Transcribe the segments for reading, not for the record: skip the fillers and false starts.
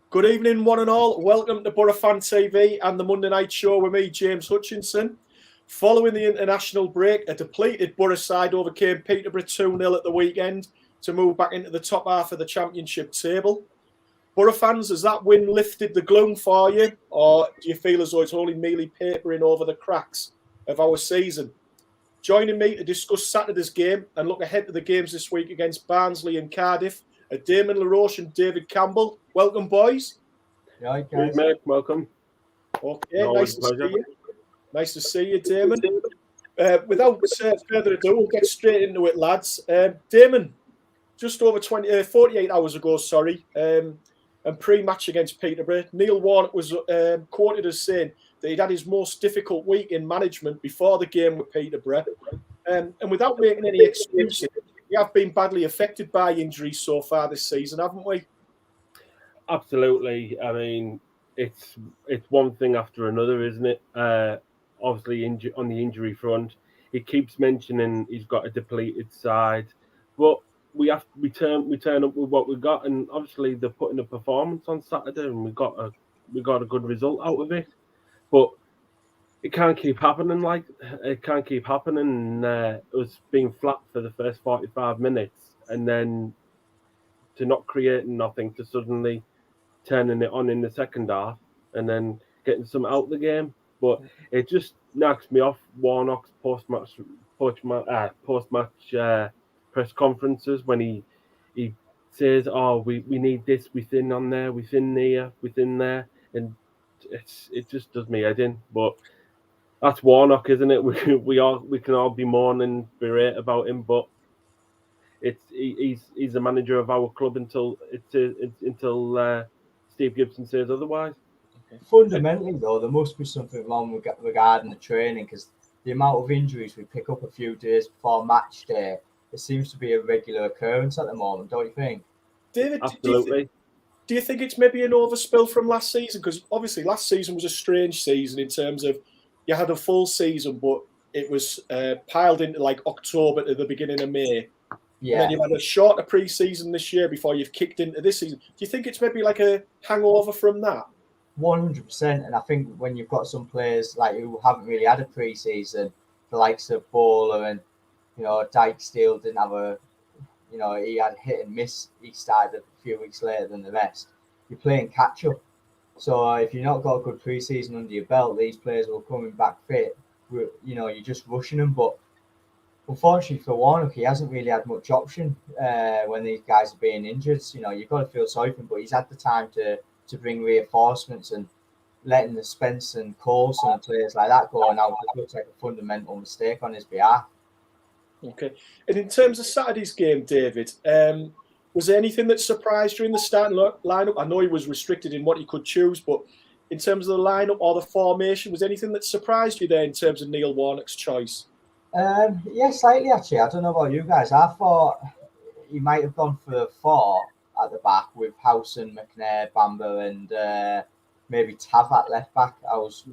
Good evening, one and all. Welcome to Boro Fan TV and the Monday Night Show with me, James Hutchinson. Following the international break, a depleted Boro side overcame Peterborough 2-0 at the weekend to move back into the top half of the championship table. Boro fans, has that win lifted the gloom for you, or do you feel as though it's only merely papering over the cracks of our season? Joining me to discuss Saturday's game and look ahead to the games this week against Barnsley and Cardiff are Damon LaRoche and David Campbell. Welcome, boys. Yeah, guys. Mate, welcome. Okay, nice to see you. Nice to see you, Damon. Without further ado, we'll get straight into it, lads. Damon, just over 48 hours ago, and pre-match against Peterborough, Neil Warnock was quoted as saying that he'd had his most difficult week in management before the game with Peterborough. And without making any excuses, we have been badly affected by injuries so far this season, haven't we? Absolutely. I mean, it's one thing after another, isn't it? Obviously, on the injury front, he keeps mentioning he's got a depleted side, but we turn up with what we got, and obviously they're putting a performance on Saturday, and we got a good result out of it. But it can't keep happening. It was being flat for the first 45 minutes, and then to not create nothing, to suddenly turning it on in the second half, and then getting some out of the game. But it just knocks me off Warnock's post-match press conferences when he says, "Oh, we need this, we thin on there, we thin here, we thin there," and it just does me head in. But that's Warnock, isn't it? We can all be mourning, berate about him, but he's the manager of our club until Steve Gibson says otherwise. Fundamentally, though, there must be something wrong regarding the training, because the amount of injuries we pick up a few days before match day, it seems to be a regular occurrence at the moment, don't you think? David, absolutely. Do you think it's maybe an overspill from last season? Because obviously last season was a strange season in terms of you had a full season, but it was piled into like October to the beginning of May. Yeah. And then you've had a shorter pre-season this year before you've kicked into this season. Do you think it's maybe like a hangover from that? 100%. And I think when you've got some players like who haven't really had a pre-season, the likes of Boro and, Dyke Steele didn't have he had hit and miss. He started a few weeks later than the rest. You're playing catch-up. So if you've not got a good pre-season under your belt, these players will coming back fit. You're just rushing them. But unfortunately for Warnock, he hasn't really had much option when these guys are being injured. You've got to feel sorry for him, but he's had the time to bring reinforcements, and letting the Spence and Coulson and players like that go now looks like a fundamental mistake on his behalf. Okay. And in terms of Saturday's game, David, was there anything that surprised you in the starting lineup? I know he was restricted in what he could choose, but in terms of the lineup or the formation, was anything that surprised you there in terms of Neil Warnock's choice? Yeah, slightly actually. I don't know about you guys. I thought he might have gone for 4 at the back with Howson, McNair, Bamber, and maybe Tav at left back. I was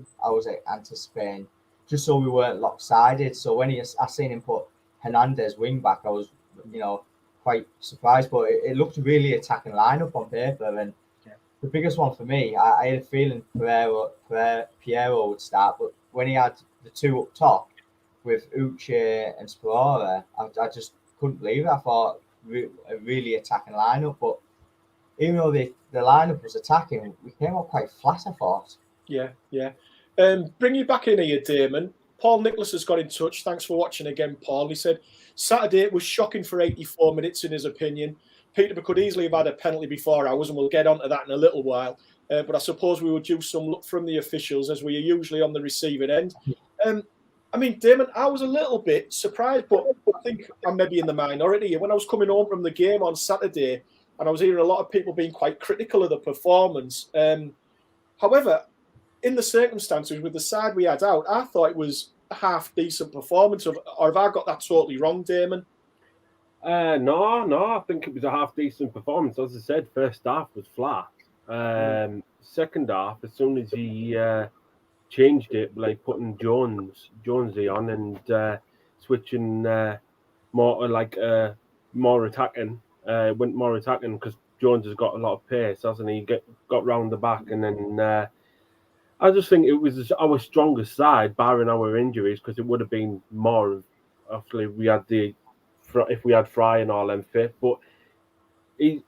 anticipating, just so we weren't lopsided. So when I seen him put Hernandez wing back, I was quite surprised. But it looked really attacking lineup on paper. And the biggest one for me, I had a feeling Piero would start, but when he had the 2 up top with Hutchy and Boro, I just couldn't believe it. I thought a really attacking lineup, but even though the lineup was attacking, we came up quite flat, I thought. Yeah. Bring you back in here, Damon. Paul Nicholas has got in touch. Thanks for watching again, Paul. He said, Saturday was shocking for 84 minutes, in his opinion. Peterborough could easily have had a penalty before ours, and we'll get onto that in a little while. But I suppose we would use some luck from the officials, as we are usually on the receiving end. I mean, Damon, I was a little bit surprised, but I think I'm maybe in the minority. When I was coming home from the game on Saturday, and I was hearing a lot of people being quite critical of the performance. However, in the circumstances with the side we had out, I thought it was a half-decent performance. Or have I got that totally wrong, Damon? No, I think it was a half-decent performance. As I said, first half was flat. Second half, as soon as he changed it, like putting Jonesy on and switching more attacking, went more attacking, because Jones has got a lot of pace, hasn't he? Got round the back, and then I just think it was our strongest side, barring our injuries, because it would have been more. Actually, we had if we had Fry and all them fit, but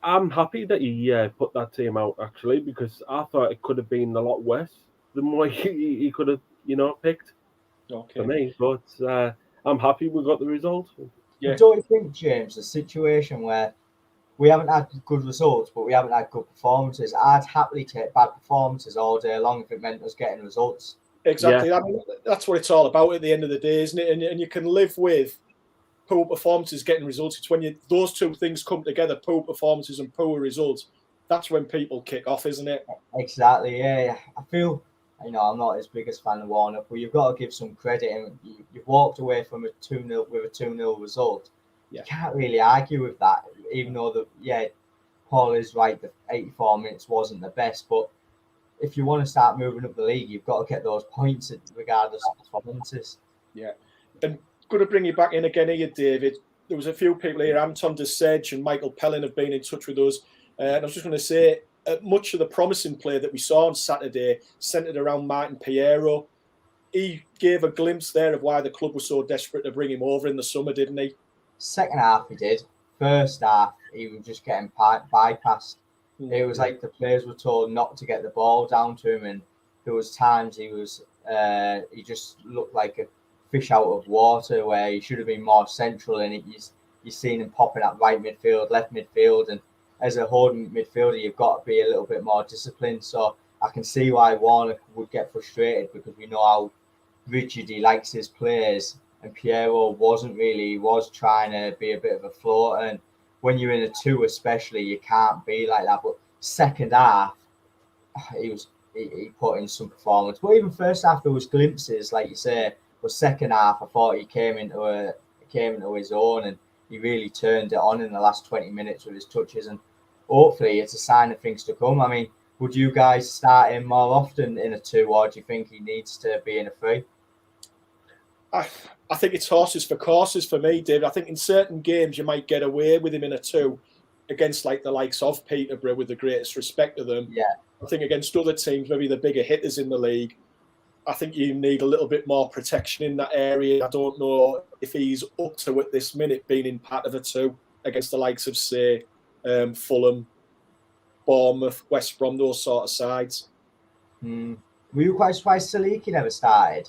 I'm happy that he put that team out actually, because I thought it could have been a lot worse than what he could have picked for me. But I'm happy we got the result. Yeah. But don't you think, James, a situation where we haven't had good results, but we haven't had good performances? I'd happily take bad performances all day long if it meant us getting results. Exactly. Yeah. I mean, that's what it's all about at the end of the day, isn't it? And you can live with poor performances getting results. It's when those two things come together, poor performances and poor results, that's when people kick off, isn't it? Exactly, yeah. I feel, I'm not as big as fan of Warnock, but you've got to give some credit. And you've walked away from a 2-0 with a 2-0 result. Yeah. You can't really argue with that, even though Paul is right, the 84 minutes wasn't the best. But if you want to start moving up the league, you've got to get those points regardless of performances. Yeah. And going to bring you back in again here, David. There was a few people here. Anton de Sedge and Michael Pellin have been in touch with us. And I was just going to say, much of the promising play that we saw on Saturday centred around Martin Piero. He gave a glimpse there of why the club was so desperate to bring him over in the summer, didn't he? Second half, he did. First half, he was just getting bypassed. It was like the players were told not to get the ball down to him, and there was times he just looked like a fish out of water, where he should have been more central. And you've seen him popping at right midfield, left midfield, and as a holding midfielder, you've got to be a little bit more disciplined. So I can see why Warnock would get frustrated, because we know how rigid he likes his players. And Piero wasn't really. He was trying to be a bit of a floater. And when you're in a 2 especially, you can't be like that. But second half, he put in some performance. But even first half, there was glimpses, like you say. But second half, I thought he came into his own, and he really turned it on in the last 20 minutes with his touches. And hopefully it's a sign of things to come. I mean, would you guys start him more often in a 2, or do you think he needs to be in a 3? I think it's horses for courses for me, David. I think in certain games you might get away with him in a 2 against like the likes of Peterborough, with the greatest respect to them. Yeah. I think against other teams, maybe the bigger hitters in the league, I think you need a little bit more protection in that area. I don't know if he's up to at this minute being in part of a 2 against the likes of, say, Fulham, Bournemouth, West Brom, those sort of sides. Were you quite surprised Saliki never started?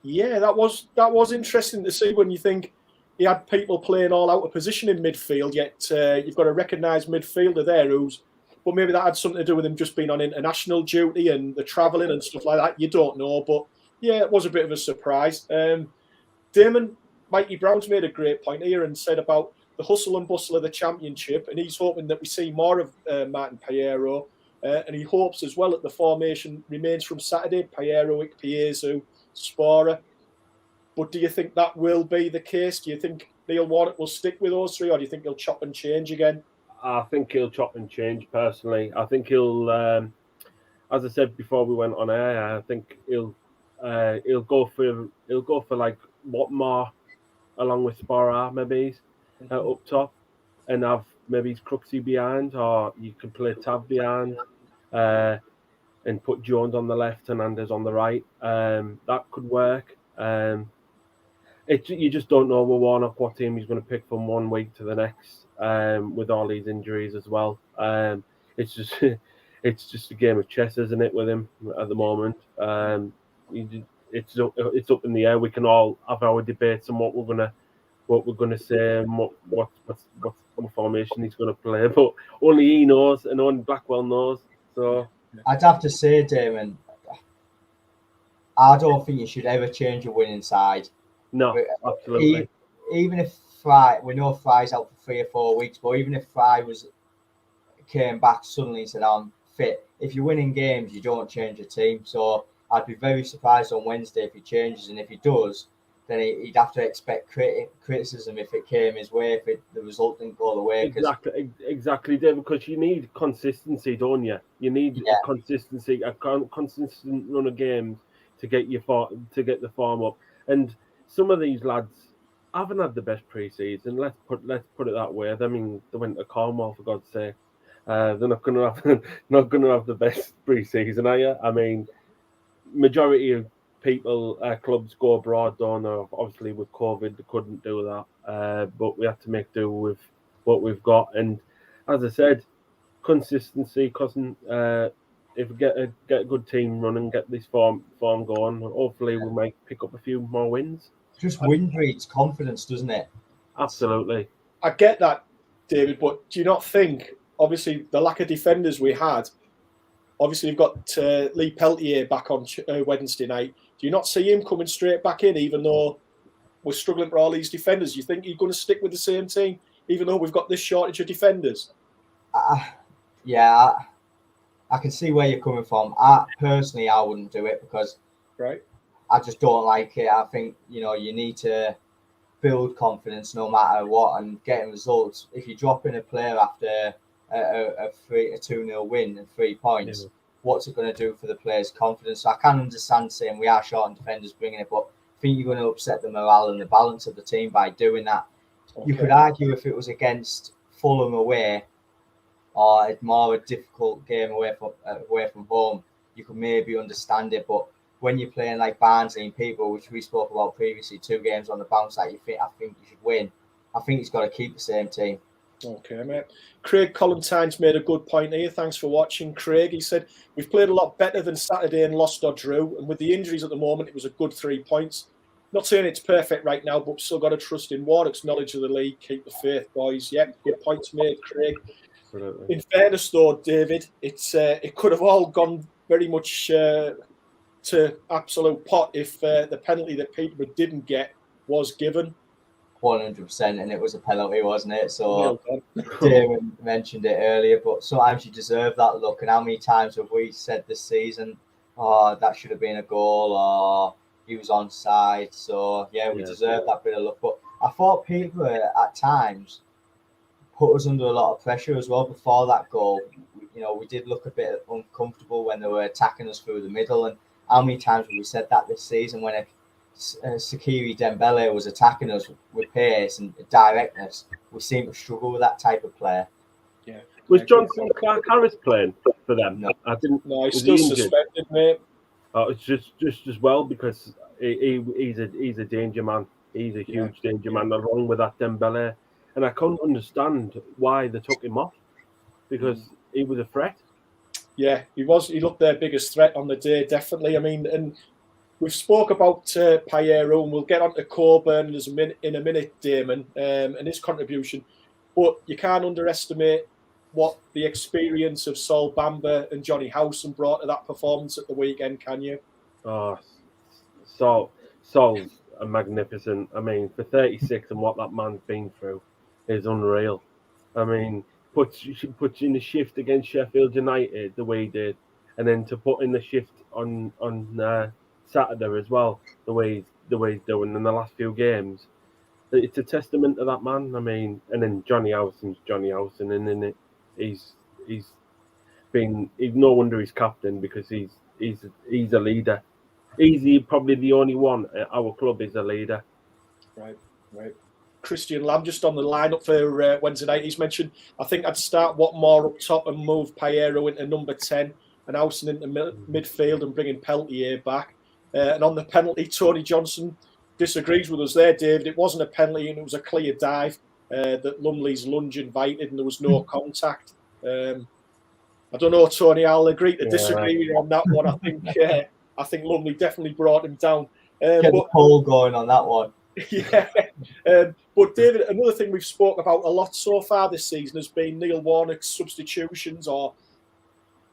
Yeah, that was interesting to see, when you think he had people playing all out of position in midfield, yet you've got a recognised midfielder there but maybe that had something to do with him just being on international duty and the travelling and stuff like that. You don't know, but yeah, it was a bit of a surprise. Damon, Mikey Brown's made a great point here and said about the hustle and bustle of the Championship, and he's hoping that we see more of Martin Piero, and he hopes as well that the formation remains from Saturday: Piero, Ikpeazu, Spora. But do you think that will be the case? Do you think Neil Warnock will stick with those 3, or do you think he'll chop and change again? I think he'll chop and change personally. I think he'll, as I said before we went on air, I think he'll go for like Watmore along with Spora maybe up top, and have maybe Cruxy behind, or you can play Tav behind, and put Jones on the left and Anders on the right. That could work. You just don't know with Warnock what team he's going to pick from one week to the next, with all these injuries as well. It's just a game of chess, isn't it, with him at the moment? It's up in the air. We can all have our debates on what we're gonna say and what formation he's going to play, but only he knows, and only Blackwell knows. So I'd have to say, Damon, I don't think you should ever change your winning side. No, absolutely. Even if Fry, we know Fry's out for 3 or 4 weeks, but even if Fry came back suddenly and said, I'm fit, if you're winning games, you don't change your team. So I'd be very surprised on Wednesday if he changes, and if he does, then he'd have to expect criticism if it came his way, if the result didn't go the way. Exactly, David, because you need consistency, don't you? You need consistency, a consistent run of games to get the form up. And some of these lads haven't had the best pre-season. Let's put it that way. I mean, they went to Cornwall, for God's sake. They're not going to have the best pre-season, are you? I mean, majority of people, clubs go abroad, don't know. Obviously, with COVID, they couldn't do that, but we had to make do with what we've got. And as I said, consistency, cousin. If we get a good team running, get this form going, hopefully we might pick up a few more wins. Just win breeds confidence, doesn't it? Absolutely. I get that, David, but do you not think, obviously, the lack of defenders we had, obviously you've got Lee Peltier back on Wednesday night. Do you not see him coming straight back in, even though we're struggling for all these defenders? You think you're going to stick with the same team, even though we've got this shortage of defenders? Yeah, I can see where you're coming from. I wouldn't do it because I just don't like it. I think, you need to build confidence no matter what and getting results. If you drop in a player after a 2-0 win and 3 points, what's it going to do for the player's confidence? So I can understand saying we are short on defenders bringing it, but I think you're going to upset the morale and the balance of the team by doing that. Okay. You could argue if it was against Fulham away or more a difficult game away from home, you could maybe understand it. But when you're playing like Barnsley and Peterborough, which we spoke about previously, 2 games on the bounce that I think you should win, I think he's got to keep the same team. Okay, mate. Craig Collantine's made a good point here. Thanks for watching, Craig. He said, we've played a lot better than Saturday and lost or drew. And with the injuries at the moment, it was a good 3 points. Not saying it's perfect right now, but still got to trust in Warnock's knowledge of the league. Keep the faith, boys. Yeah, good points made, Craig. Absolutely. In fairness, though, David, it could have all gone very much to absolute pot if the penalty that Peterborough didn't get was given. 100%, and it was a penalty, wasn't it? So Damon mentioned it earlier, but sometimes you deserve that look. And how many times have we said this season, "Oh, that should have been a goal," or "He was onside"? So we deserve that bit of luck. But I thought Peterborough at times put us under a lot of pressure as well before that goal. We did look a bit uncomfortable when they were attacking us through the middle. And how many times have we said that this season when Sakiri Dembele was attacking us with pace and directness? We seem to struggle with that type of player. Yeah. Was Johnson Clark Harris playing for them? No, I didn't. No, he's still suspended, mate. Oh, it's just as well because he's a danger man. He's a huge danger man along with that Dembele, and I couldn't understand why they took him off because he was a threat. Yeah, he was. He looked their biggest threat on the day, definitely. I mean, and we've spoke about Piero, and we'll get on to Coburn in a minute, Damon, and his contribution. But you can't underestimate what the experience of Sol Bamba and Johnny Howson brought to that performance at the weekend, can you? Oh, Sol's a magnificent. I mean, for 36 and what that man's been through is unreal. I mean, puts in the shift against Sheffield United the way he did, and then to put in the shift on Saturday as well, the way he's doing in the last few games. It's a testament to that man. I mean, and then Johnny Howson's Johnny Howson, and then he's no wonder he's captain because he's a leader. He's probably the only one at our club is a leader. Right. Christian Lamb just on the lineup for Wednesday night. He's mentioned, I think I'd start Watmore up top and move Piero into number 10 and Howson into midfield and bringing Peltier back. And on the penalty, Tony Johnson disagrees with us there, David. It wasn't a penalty and it was a clear dive that Lumley's lunge invited and there was no contact. I don't know, Tony. I'll agree to disagree with you on that one. I think Lumley definitely brought him down. Get the poll going on that one. Yeah. But David, another thing we've spoken about a lot so far this season has been Neil Warnock's substitutions or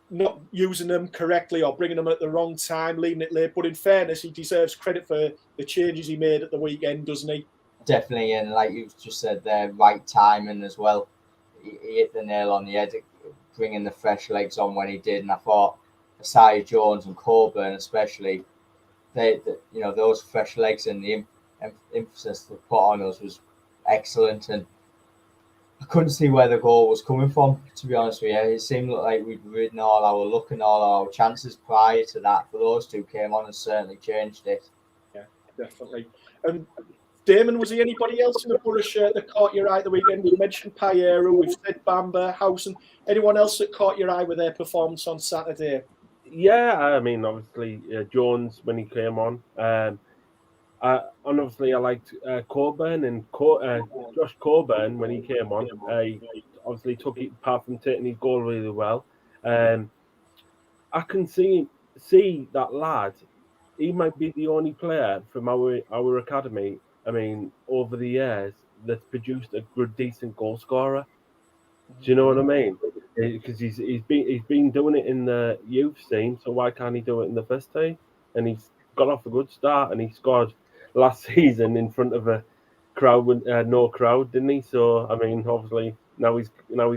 not using them correctly or bringing them at the wrong time, leaving it late. But in fairness, he deserves credit for the changes he made at the weekend, doesn't he? Definitely, and like you just said there, right timing as well. He hit the nail on the head, bringing the fresh legs on when he did. And I thought Asai Jones and Coburn especially, those fresh legs and the emphasis they put on us was excellent. And I couldn't see where the goal was coming from, to be honest with you. It seemed like we'd ridden all our luck and all our chances prior to that, but those two came on and certainly changed it. Yeah, definitely. And Damon, was there anybody else in the Boro shirt that caught your eye the weekend? We mentioned Piero, we've said Bamba, Housen. Anyone else that caught your eye with their performance on Saturday? Yeah, I mean, obviously Jones when he came on. And obviously I liked Coburn and Josh Coburn when he came on. He obviously took it apart from taking his goal really well. I can see that lad. He might be the only player from our academy. I mean, over the years that's produced a good, decent goal scorer. Do you know what I mean? Because he's been doing it in the youth team, so why can't he do it in the first team? And he's got off a good start, and he scored last season in front of a crowd with no crowd, didn't he? So I mean, obviously now he's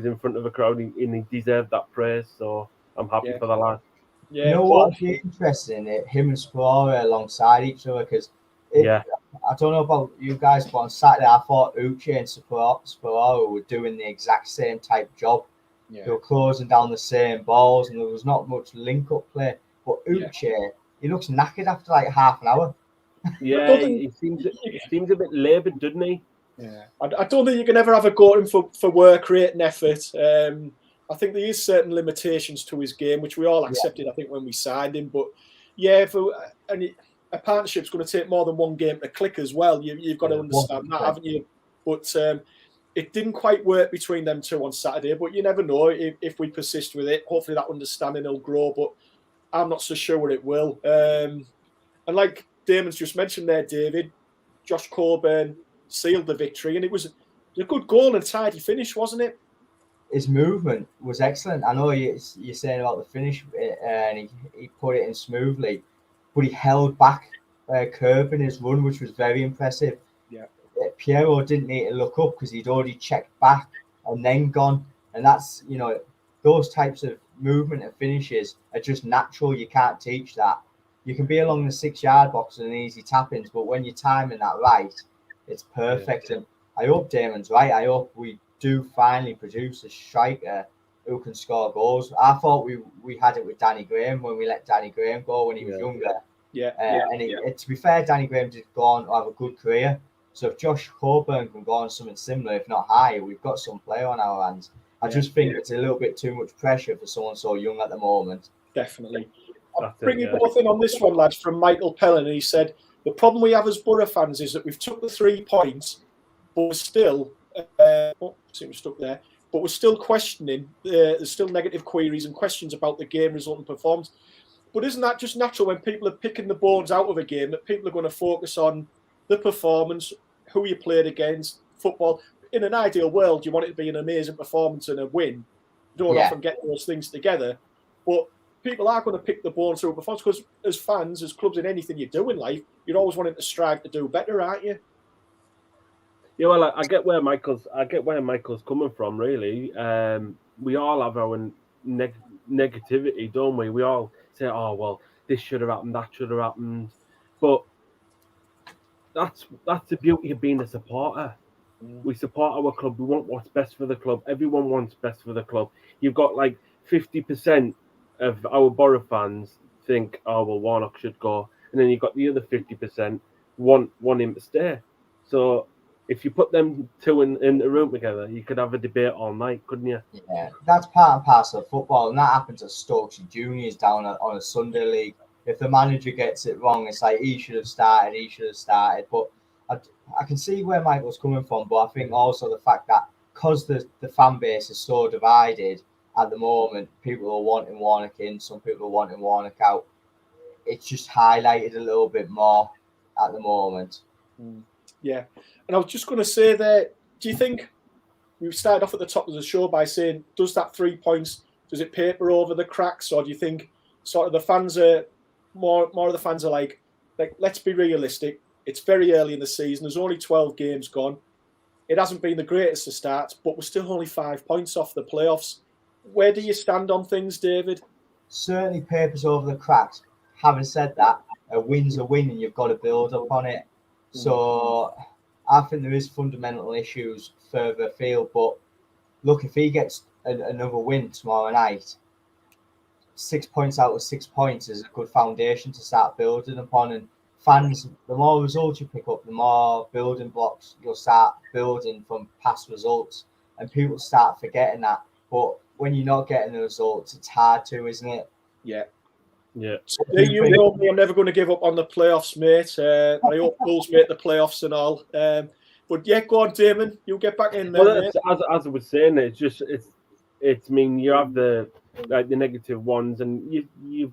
in front of a crowd, and he deserved that praise. So I'm happy for the lad. Yeah, you know what would be interesting? Him and Spora alongside each other, because I don't know about you guys, but on Saturday I thought Hutchy and Spora were doing the exact same type job. They were closing down the same balls, and there was not much link-up play. But Hutchy, he looks knackered after like half an hour. Yeah, he seems a bit laboured, doesn't he? Yeah, I don't think you can ever have a go at him for work rate and effort. I think there is certain limitations to his game, which we all accepted, I think, when we signed him. But yeah, a partnership's going to take more than one game to click as well. You've got to understand that, haven't you? But it didn't quite work between them two on Saturday. But you never know if we persist with it. Hopefully that understanding will grow. But I'm not so sure it will. And like Damon's just mentioned there, David, Josh Coburn sealed the victory, and it was a good goal and a tidy finish, wasn't it? His movement was excellent. I know you're saying about the finish, and he put it in smoothly, but he held back curve in his run, which was very impressive. Yeah, Piero didn't need to look up because he'd already checked back and then gone, and that's those types of movement and finishes are just natural. You can't teach that. You can be along the 6-yard box and easy tap-ins, but when you're timing that right, it's perfect. And I hope Damon's right. I hope we do finally produce a striker who can score goals. I thought we had it with Danny Graham when we let Danny Graham go when he was younger. And to be fair, Danny Graham did go on to have a good career. So if Josh Coburn can go on something similar, if not higher, we've got some player on our hands. I just think it's a little bit too much pressure for someone so young at the moment. Definitely. I'll bring you both in on this one, lads, from Michael Pellin. And he said, the problem we have as Boro fans is that we've took the 3 points, but we're still, stuck there, but we're still questioning, there's still negative queries and questions about the game result and performance. But isn't that just natural when people are picking the bones out of a game, that people are going to focus on the performance, who you played against, football? In an ideal world, you want it to be an amazing performance and a win. You don't often get those things together. But people are going to pick the bones through performance, because as fans, as clubs, in anything you do in life, you're always wanting to strive to do better, aren't you? Yeah, well, I get where Michael's coming from. Really, we all have our negativity, don't we? We all say, "Oh, well, this should have happened, that should have happened," but that's the beauty of being a supporter. We support our club. We want what's best for the club. Everyone wants best for the club. You've got like 50% of our Boro fans think, "Oh, well, Warnock should go," and then you've got the other 50% want him to stay. So if you put them two in the room together, you could have a debate all night, couldn't you? Yeah, that's part and parcel of football, and that happens at Stokes Juniors down on a Sunday league. If the manager gets it wrong, it's like he should have started. But I can see where Michael's coming from, but I think also the fact that because the fan base is so divided at the moment, people are wanting Warnock in, some people are wanting Warnock out. It's just highlighted a little bit more at the moment. Yeah. And I was just going to say there, do you think, we started off at the top of the show by saying, does that 3 points, does it paper over the cracks? Or do you think sort of the fans are, more of the fans are like, let's be realistic. It's very early in the season. There's only 12 games gone. It hasn't been the greatest of starts, but we're still only 5 points off the playoffs. Where do you stand on things, David? Certainly papers over the cracks. Having said that, a win's a win and you've got to build up on it. So I think there is fundamental issues further afield. But look, if he gets another win tomorrow night, 6 points out of 6 points is a good foundation to start building upon. And fans, the more results you pick up, the more building blocks you'll start building from past results, and people start forgetting that. But when you're not getting the results, it's hard to, isn't it? Yeah. Yeah. So you know me, I'm never going to give up on the playoffs, mate. I hope Bulls make the playoffs and all. But yeah, go on, Damon. You get back in there, Well, mate. as I was saying, it's. I mean, you have the negative ones, and you're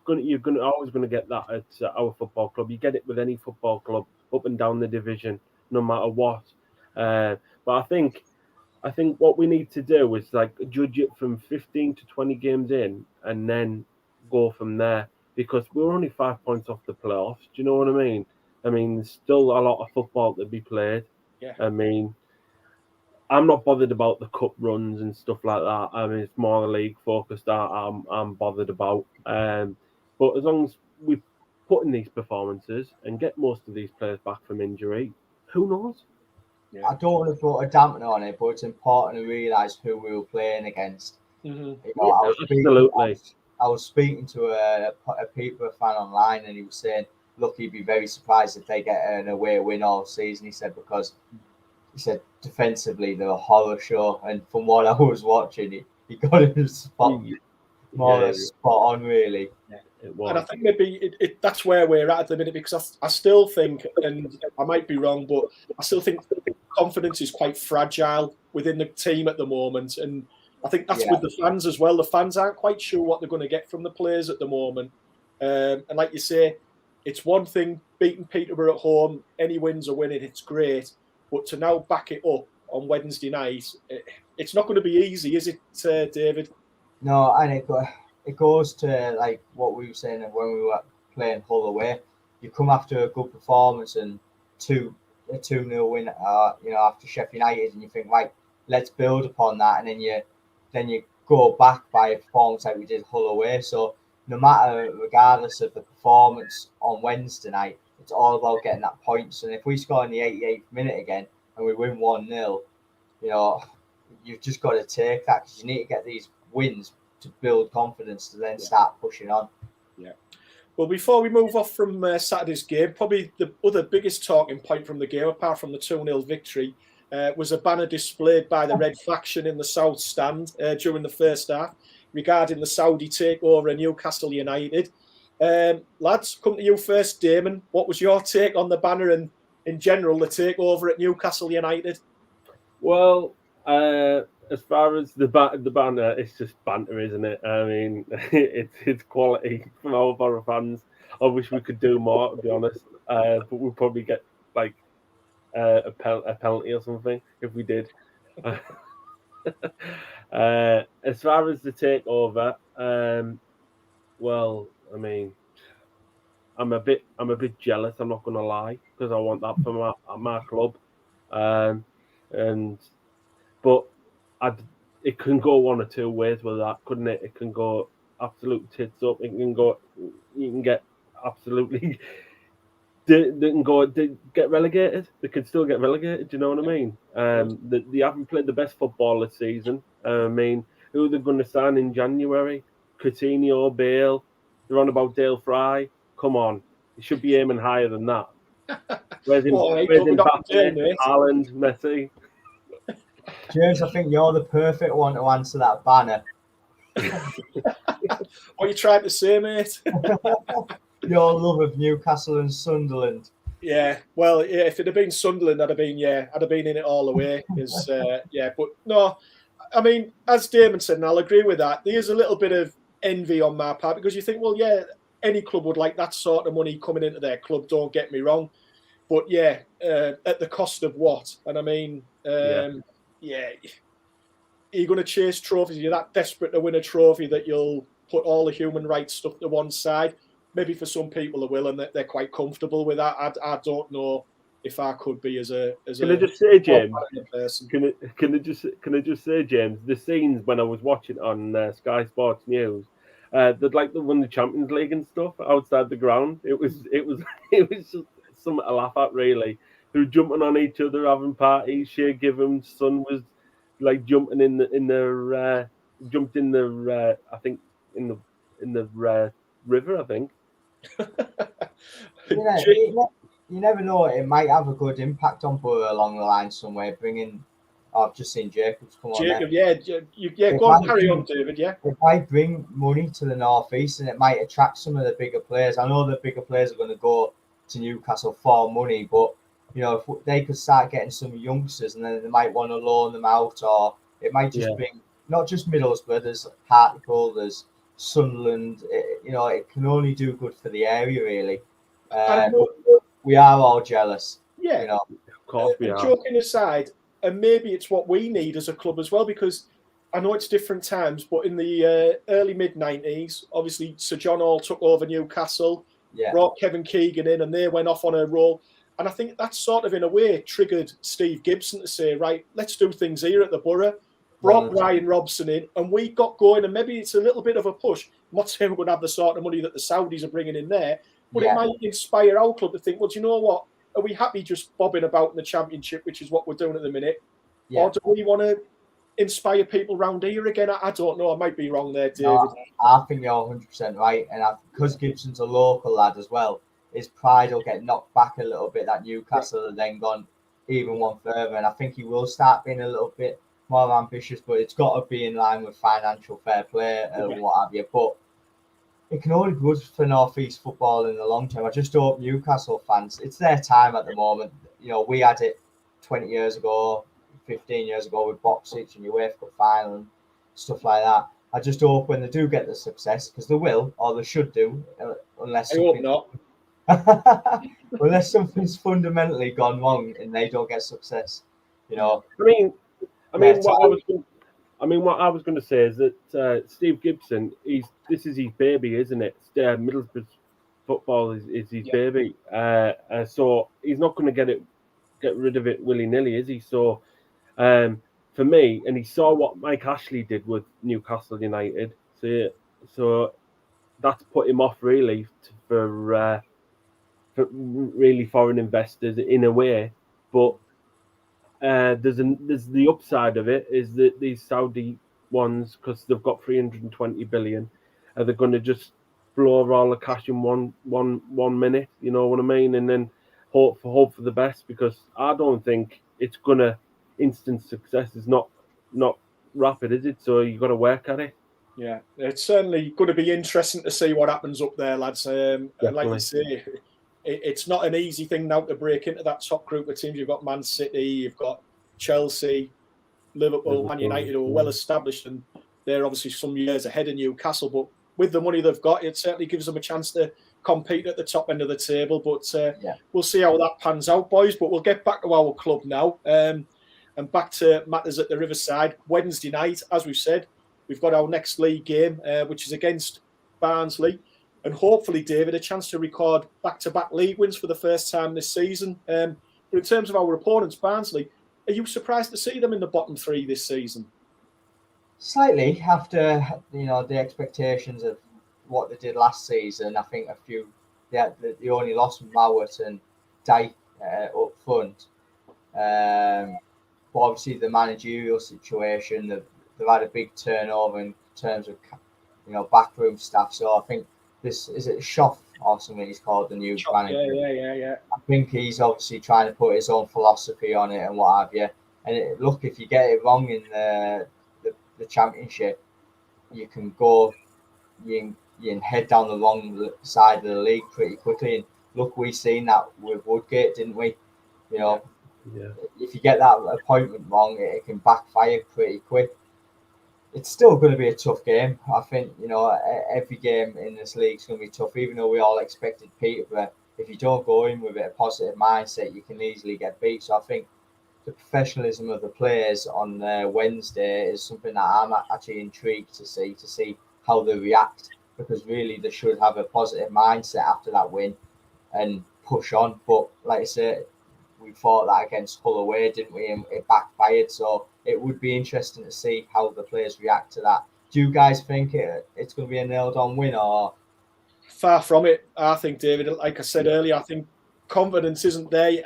always gonna get that at our football club. You get it with any football club up and down the division, no matter what. But I think what we need to do is like judge it from 15 to 20 games in, and then go from there. Because we're only 5 points off the playoffs. Do you know what I mean? I mean, there's still a lot of football to be played. Yeah. I mean, I'm not bothered about the cup runs and stuff like that. I mean, it's more the league focused that I'm bothered about. But as long as we put in these performances and get most of these players back from injury, who knows? Yeah. I don't want to put a dampener on it, but it's important to realise who we were playing against. Mm-hmm. You know, Absolutely. I was speaking to a Peterborough fan online, and he was saying, look, he'd be very surprised if they get an away win all season. He said, because he said defensively they're a horror show, and from what I was watching, he got it spot on, really. Yeah, it was. And I think maybe that's where we're at the minute, because I still think, and I might be wrong, but I still think confidence is quite fragile within the team at the moment. And I think that's with the fans as well. The fans aren't quite sure what they're going to get from the players at the moment. And like you say, it's one thing beating Peterborough at home, any wins are winning, it's great. But to now back it up on Wednesday night, it's not going to be easy, is it, David? No, and it goes to like what we were saying when we were playing Hull away. You come after a good performance and a 2-0 win, after Sheffield United, and you think, right, let's build upon that, and then you go back by a performance like we did Hull away. So no matter, regardless of the performance on Wednesday night, it's all about getting that points. And if we score in the 88th minute again and we win 1-0, you've just got to take that, because you need to get these wins to build confidence to then start pushing on. Yeah. Well, before we move off from Saturday's game, probably the other biggest talking point from the game, apart from the 2-0 victory, was a banner displayed by the Red Faction in the South Stand during the first half regarding the Saudi takeover of Newcastle United. Lads, come to you first, Damon. What was your take on the banner and, in general, the takeover at Newcastle United? Well, as far as the banner, it's just banter, isn't it? I mean, it's quality from our Boro fans. I wish we could do more, to be honest. But we'll probably get like a penalty or something if we did. As far as the takeover, well, I mean, I'm a bit jealous. I'm not gonna lie, because I want that for my club, but it can go one or two ways with that, couldn't it? It can go absolute tits up. It can go. You can get absolutely. They get relegated. They could still get relegated. Do you know what I mean? They haven't played the best football this season. I mean, who are they going to sign in January? Coutinho, Bale. They're on about Dale Fry. Come on, you should be aiming higher than that. Where's Mbappe, Haaland, Messi? James, I think you're the perfect one to answer that banner. What are you trying to say, mate? Your love of Newcastle and Sunderland. Yeah, well, yeah. If it had been Sunderland, I'd have been in it all the way. Because but no, I mean, as Damon said, and I'll agree with that. There's a little bit of envy on my part, because you think, well, yeah, any club would like that sort of money coming into their club. Don't get me wrong, but yeah, at the cost of what? And I mean, yeah, you're going to chase trophies. You're that desperate to win a trophy that you'll put all the human rights stuff to one side. Maybe for some people they will, and they're quite comfortable with that. I don't know if I could be as a. Can I just say, James? Person. Can I just say, James? The scenes when I was watching on Sky Sports News, they'd like won the Champions League and stuff outside the ground. It was just something to laugh at, really. They were jumping on each other, having parties. Shea Given's son was like jumping in the I think in the river, I think. you never know. It might have a good impact on Boro along the line somewhere. Bringing, oh, I've just seen Jacobs come on there. Jacob, yeah, go on, carry on, David. Yeah, it might bring money to the northeast, and it might attract some of the bigger players. I know the bigger players are going to go to Newcastle for money, but if they could start getting some youngsters, and then they might want to loan them out, or it might just bring not just Middlesbrough. There's Hartlepool, there's Sunderland. It can only do good for the area, really. We are all jealous. Yeah, of course we are. Joking aside, and maybe it's what we need as a club as well, because I know it's different times, but in the early mid-90s, obviously Sir John Hall took over Newcastle, brought Kevin Keegan in, and they went off on a roll. And I think that sort of, in a way, triggered Steve Gibson to say, right, let's do things here at the Borough. Brought Ryan Robson in, and we got going, and maybe it's a little bit of a push. I'm not saying we're going to have the sort of money that the Saudis are bringing in there, but it might inspire our club to think, well, do you know what? Are we happy just bobbing about in the Championship, which is what we're doing at the minute? Yeah. Or do we want to inspire people round here again? I don't know. I might be wrong there, David. No, I think you're 100% right. And because Gibson's a local lad as well, his pride will get knocked back a little bit. That Newcastle have then gone even one further. And I think he will start being a little bit more ambitious, but it's got to be in line with financial fair play and what have you. But it can only be good for North East football in the long term. I just hope Newcastle fans, it's their time at the moment. We had it 20 years ago, 15 years ago with Boxic and UEFA Cup final and stuff like that. I just hope when they do get the success, because they will, or they should do, unless I hope not. Unless something's fundamentally gone wrong and they don't get success. What I was going to say is that Steve Gibson, this is his baby, isn't it? Middlesbrough football is his baby, so he's not going to get rid of it willy nilly, is he? So, for me, and he saw what Mike Ashley did with Newcastle United, so that's put him off really for really foreign investors in a way, but. There's the upside of it is that these Saudi ones, because they've got 320 billion, are they going to just blow all the cash in one minute? You know what I mean? And then hope for the best, because I don't think it's gonna instant success is not rapid, is it? So you got to work at it. Yeah, it's certainly going to be interesting to see what happens up there, lads. And like you say, it's not an easy thing now to break into that top group of teams. You've got Man City, you've got Chelsea, Liverpool, Man United, who are well established, and they're obviously some years ahead of Newcastle. But with the money they've got, it certainly gives them a chance to compete at the top end of the table. But we'll see how that pans out, boys. But we'll get back to our club now, and back to matters at the Riverside. Wednesday night, as we've said, we've got our next league game, which is against Barnsley. And hopefully, David, a chance to record back-to-back league wins for the first time this season. But in terms of our opponents, Barnsley, are you surprised to see them in the bottom three this season? Slightly, after the expectations of what they did last season. I think they only lost Mowat and Dyke up front. But obviously, the managerial situation, they've had a big turnover in terms of backroom staff. So I think. Is it Schoff or something he's called, the new manager? Yeah. I think he's obviously trying to put his own philosophy on it and what have you. And look, if you get it wrong in the Championship, you can head down the wrong side of the league pretty quickly. And look, we seen that with Woodgate, didn't we? If you get that appointment wrong, it can backfire pretty quick. It's still going to be a tough game. I think, every game in this league is going to be tough, even though we all expected Peterborough. If you don't go in with a positive mindset, you can easily get beat. So I think the professionalism of the players on Wednesday is something that I'm actually intrigued to see how they react, because really they should have a positive mindset after that win and push on. But like I said, we fought that against Hull away, didn't we? And it backfired. So it would be interesting to see how the players react to that. Do you guys think it's going to be a nailed-on win, or? Far from it, I think, David. Like I said earlier, I think confidence isn't there.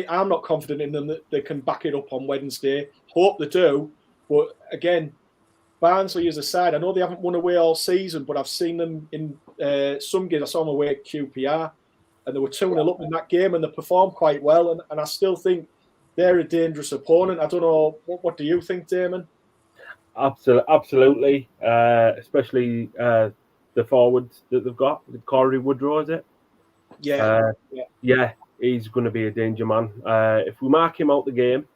I'm not confident in them that they can back it up on Wednesday. Hope they do. But again, Barnsley is a side. I know they haven't won away all season, but I've seen them in some games. I saw them away at QPR. and they were 2-0 up in that game, and they performed quite well. And I still think they're a dangerous opponent. I don't know. What do you think, Damon? Absolutely. Especially the forwards that they've got. Corey Woodrow, is it? Yeah. Yeah, he's going to be a danger man. If we mark him out the game,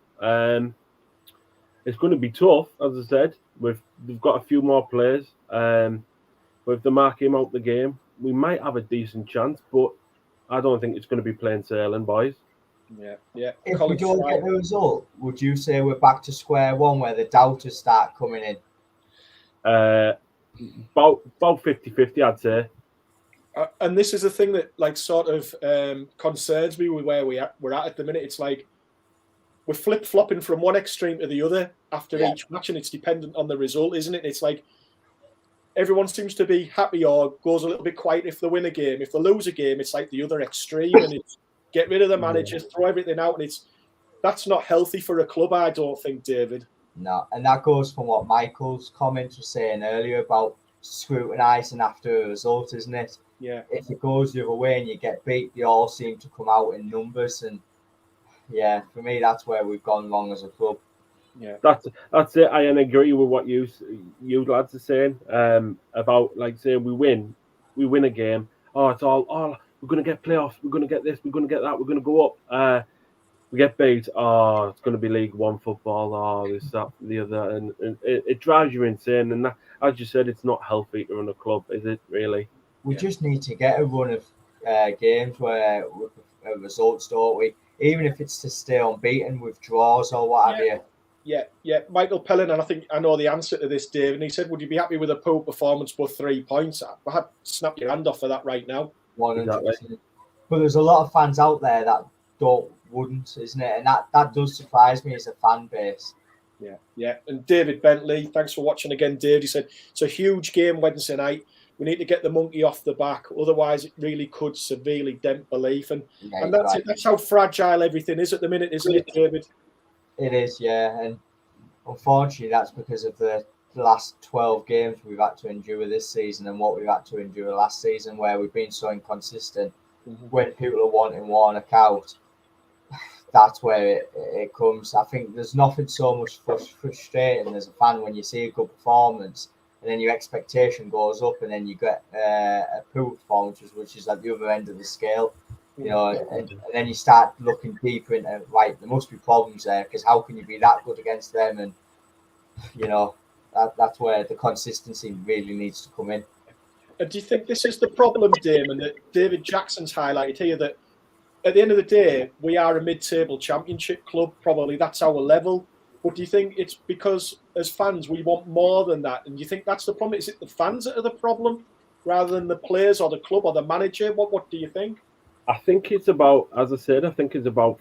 it's going to be tough, as I said. We've got a few more players. But if they mark him out the game, we might have a decent chance, but I don't think it's going to be plain sailing, boys. Yeah. If we don't get the result, would you say we're back to square one where the doubters start coming in? About 50-50, I'd say. And this is the thing that sort of concerns me with where we're at the minute. It's like we're flip-flopping from one extreme to the other after each match, and it's dependent on the result, isn't it? It's like everyone seems to be happy or goes a little bit quiet if they win a game. If they lose a game, it's like the other extreme, and it's get rid of the manager, throw everything out, and that's not healthy for a club, I don't think, David. No, and that goes from what Michael's comments were saying earlier about scrutinising after a result, isn't it? Yeah. If it goes the other way and you get beat, they all seem to come out in numbers, and for me, that's where we've gone wrong as a club. Yeah, that's it. I agree with what you lads are saying. About say we win a game. Oh, it's all we're going to get playoffs. We're going to get this. We're going to get that. We're going to go up. We get beat. Oh, it's going to be League One football. Oh, this, that, the other, and it drives you insane. And that, as you said, it's not healthy to run a club, is it? Really? We just need to get a run of games where results, don't we? Even if it's to stay unbeaten with draws or what have you. Yeah. Michael Pellin, and I know the answer to this, Dave, and he said, would you be happy with a poor performance but 3 points? I had snap your hand off for that right now. 100%. Exactly. But there's a lot of fans out there that wouldn't, isn't it? And that does surprise me as a fan base. Yeah. And David Bentley, thanks for watching again, Dave. He said, it's a huge game Wednesday night. We need to get the monkey off the back. Otherwise, it really could severely dent belief. And that's it. That's how fragile everything is at the minute, isn't it, David? It is, yeah. And unfortunately, that's because of the last 12 games we've had to endure this season and what we've had to endure last season, where we've been so inconsistent. When people are wanting Warnock out, that's where it comes. I think there's nothing so much frustrating as a fan when you see a good performance and then your expectation goes up and then you get a poor performance, which is at the other end of the scale. And then you start looking deeper into, right, there must be problems there, because how can you be that good against them? And, that's where the consistency really needs to come in. And do you think this is the problem, Damon, that David Jackson's highlighted here, that at the end of the day, we are a mid-table championship club, probably that's our level. But do you think it's because, as fans, we want more than that? And do you think that's the problem? Is it the fans that are the problem rather than the players or the club or the manager? What do you think? I think it's about, as I said, 50-50,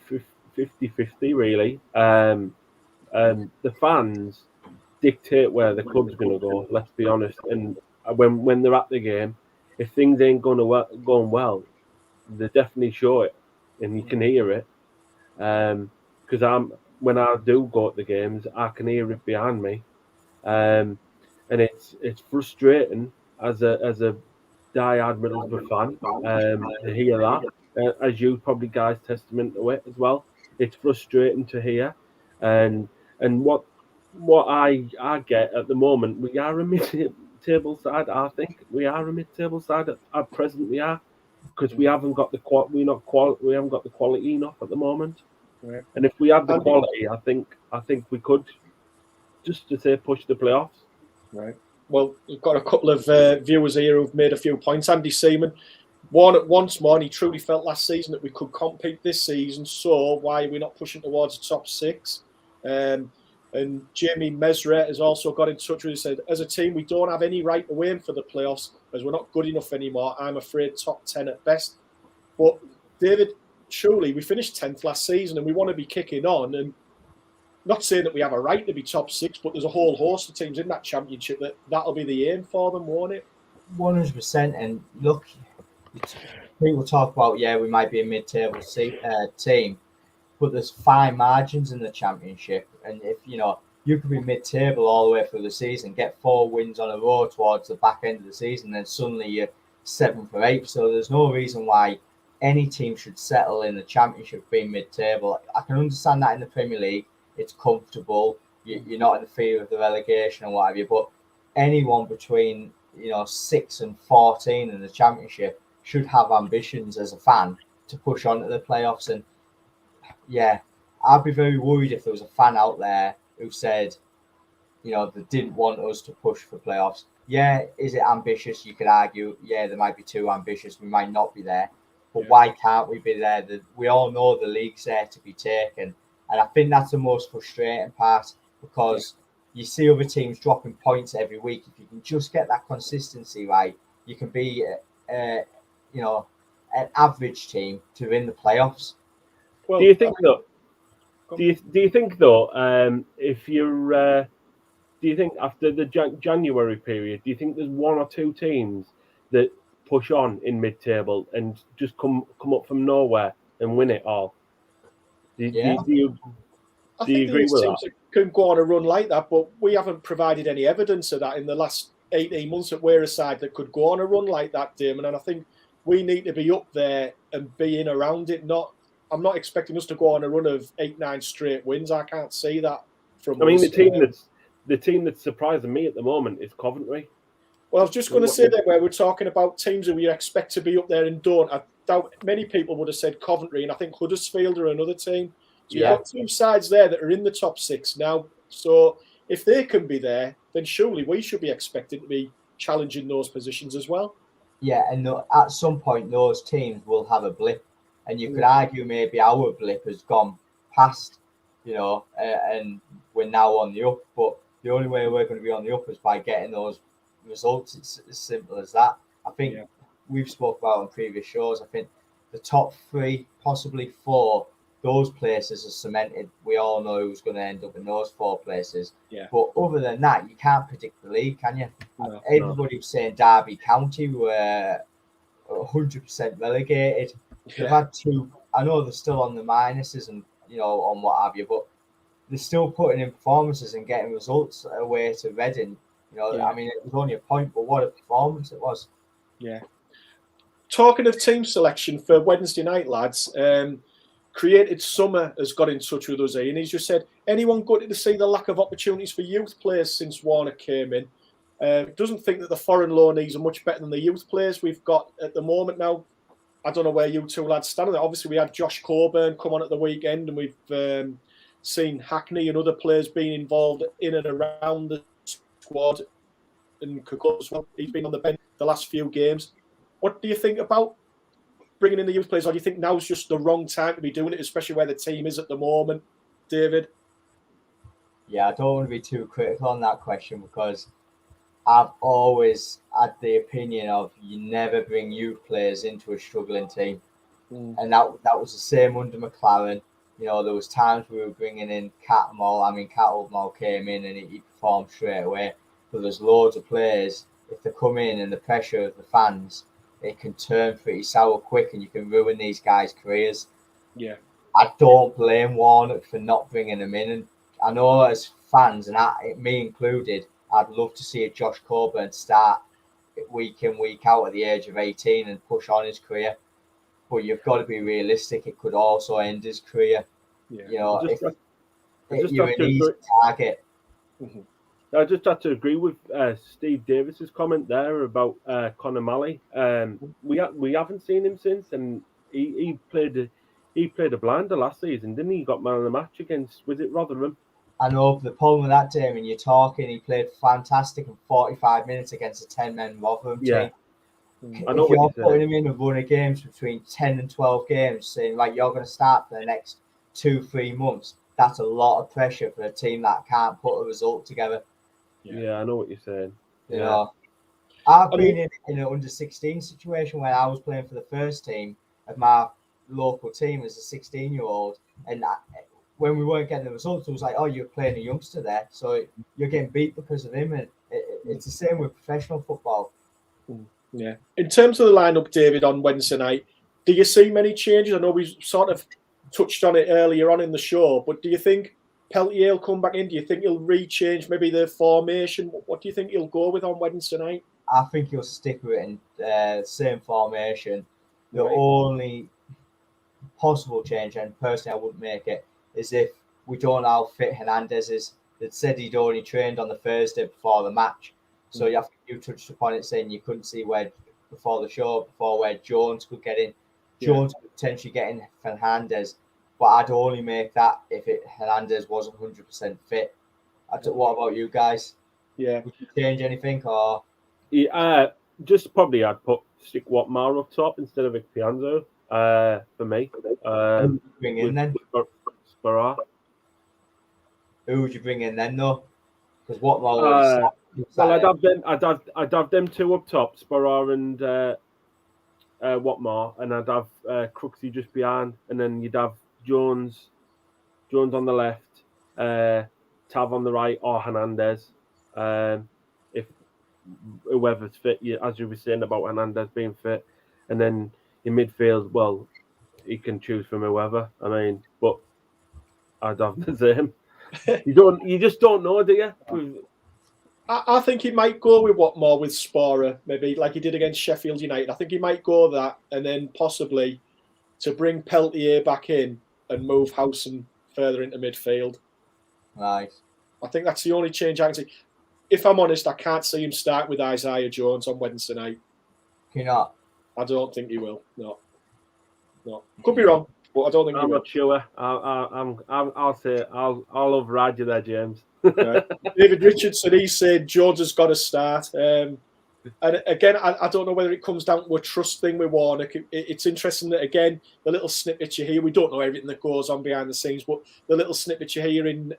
really. The fans dictate where the club's going to go, let's be honest. And when they're at the game, if things ain't going well, they definitely show it. And you can hear it. Because when I do go to the games, I can hear it behind me, and it's frustrating as a diehard Middlesbrough fan to hear that. As you probably guys testament to it as well. It's frustrating to hear, and what I get at the moment, we are a mid-table side. I think we are a mid-table side at present. We are. Because we haven't got the we haven't got the quality enough at the moment. Right. And if we had the quality, I think we could, just to say, push the playoffs. Right. Well, we've got a couple of viewers here who've made a few points. Andy Seaman, once more, and he truly felt last season that we could compete this season. So why are we not pushing towards the top 6? And Jamie Mesra has also got in touch with us and said, as a team, we don't have any right to aim for the playoffs as we're not good enough anymore. I'm afraid top 10 at best. But, David, surely we finished 10th last season and we want to be kicking on. And not saying that we have a right to be top 6, but there's a whole host of teams in that championship that'll be the aim for them, won't it? 100%. And look, people talk about, we might be a mid-table team. But there's fine margins in the championship, and if you could be mid-table all the way through the season, get 4 wins on a row towards the back end of the season, then suddenly you're 7th or 8th. So there's no reason why any team should settle in the Championship being mid-table. I can understand that in the Premier League, it's comfortable. You're not in the fear of the relegation or whatever. But anyone between 6 and 14 in the Championship should have ambitions as a fan to push on to the playoffs. And yeah, I'd be very worried if there was a fan out there who said, they didn't want us to push for playoffs. Yeah, is it ambitious? You could argue, yeah, they might be too ambitious. We might not be there. But why can't we be there? We all know the league's there to be taken. And I think that's the most frustrating part, because you see other teams dropping points every week. If you can just get that consistency right, you can be, an average team to win the playoffs. Well, do you think though? Do you think though? If you're, do you think after the January period, do you think there's one or two teams that push on in mid-table and just come up from nowhere and win it all? Do you agree with that? Teams can go on a run like that, but we haven't provided any evidence of that in the last 18 months that we're a side that could go on a run like that, Damon. And I think we need to be up there and be in around it. I'm not expecting us to go on a run of 8-9 straight wins. I can't see that from. I mean, the team that's surprising me at the moment is Coventry. Well, I was just going to say that where we're talking about teams that we expect to be up there and don't. I doubt many people would have said Coventry, and I think Huddersfield are another team. So you've got two sides there that are in the top 6 now. So if they can be there, then surely we should be expected to be challenging those positions as well. Yeah, and at some point those teams will have a blip, and you could argue maybe our blip has gone past, and we're now on the up. But the only way we're going to be on the up is by getting those results. It's as simple as that. I think we've spoke about on previous shows. I think the top 3, possibly 4, those places are cemented. We all know who's going to end up in those 4 places. Yeah. But other than that, you can't predict the league, can you? No, everybody was saying Derby County were 100% relegated. They've had 2. I know they're still on the minuses and on what have you, but they're still putting in performances and getting results away to Reading. I mean, it was only a point, but what a performance it was. Yeah. Talking of team selection for Wednesday night, lads, Created Summer has got in touch with us, and he's just said, anyone gutted to see the lack of opportunities for youth players since Warner came in? Doesn't think that the foreign loanees are much better than the youth players we've got at the moment now. I don't know where you two lads stand on that. Obviously, we had Josh Coburn come on at the weekend, and we've seen Hackney and other players being involved in and around the squad. And Cook as well. He's been on the bench the last few games. What do you think about bringing in the youth players, or do you think now's just the wrong time to be doing it, especially where the team is at the moment, David? Yeah, I don't want to be too critical on that question, because I've always had the opinion of you never bring youth players into a struggling team. And that was the same under McLaren. There was times we were bringing in Catmull. I mean, Catmull came in and he performed straight away. But there's loads of players, if they come in and the pressure of the fans, it can turn pretty sour quick, and you can ruin these guys' careers. Yeah, I don't blame Warnock for not bringing them in, and I know as fans, and me included, I'd love to see a Josh Coburn start week in, week out at the age of 18 and push on his career. But you've got to be realistic; it could also end his career. Yeah, if you're an easy target. Mm-hmm. I just had to agree with Steve Davis's comment there about Conor Malley. We haven't seen him since, and he played a blinder last season, didn't he? He got man of the match against, was it Rotherham? I know, the problem with that, Damon, you're talking, he played fantastic in 45 minutes against a 10-man Rotherham team. I know if you're putting him in a run of games between 10 and 12 games, saying, right, you're going to start for the next 2-3 months, that's a lot of pressure for a team that can't put a result together. Yeah, I know what you're saying. I've been in an under-16 situation where I was playing for the first team of my local team as a 16-year-old, and when we weren't getting the results, it was like, oh, you're playing a youngster there, so you're getting beat because of him, and it's the same with professional football. Yeah. In terms of the lineup, David, on Wednesday night, do you see many changes? I know we sort of touched on it earlier on in the show, but do you think Peltier will come back in? Do you think he'll rechange maybe the formation? What do you think he'll go with on Wednesday night? I think he'll stick with it in same formation. The Right. only possible change, and personally I wouldn't make it, is if we don't know how fit Hernandez is. They said he'd only trained on the Thursday before the match. So you touched upon it saying you couldn't see where before the show, where Jones could get in. Jones could potentially get in Hernandez, but I'd only make that if Hernandez wasn't 100% fit. What about you guys? Yeah. Would you change anything or? Just probably I'd stick Watmar up top instead of Pianzo. For me. Who would you bring in then? Boro. Who would you bring in then though? Because Watmar well, I'd have them two up top, Sparrow and Watmar, and I'd have Crooksy just behind, and then you'd have Jones on the left, Tav on the right, or Hernandez. If whoever's fit, as you were saying about Hernandez being fit, and then in midfield, well, he can choose from whoever. I mean, but I'd have the same. You just don't know, do you? I think he might go with Watmore with Sporer, maybe like he did against Sheffield United. I think he might go that, and then possibly to bring Peltier back in and move Howson further into midfield. Right. I think that's the only change I can see. If I'm honest, I can't see him start with Isaiah Jones on Wednesday night. Can you not? I don't think he will. No. Could be wrong, but I don't think he will. I'm not sure. I'll say I'll override you there, James. Right. David Richardson, he said Jones has got to start. And again, I don't know whether it comes down to a trust thing with Warnock. It's interesting that, again, the little snippets you hear, we don't know everything that goes on behind the scenes, but the little snippets you hear in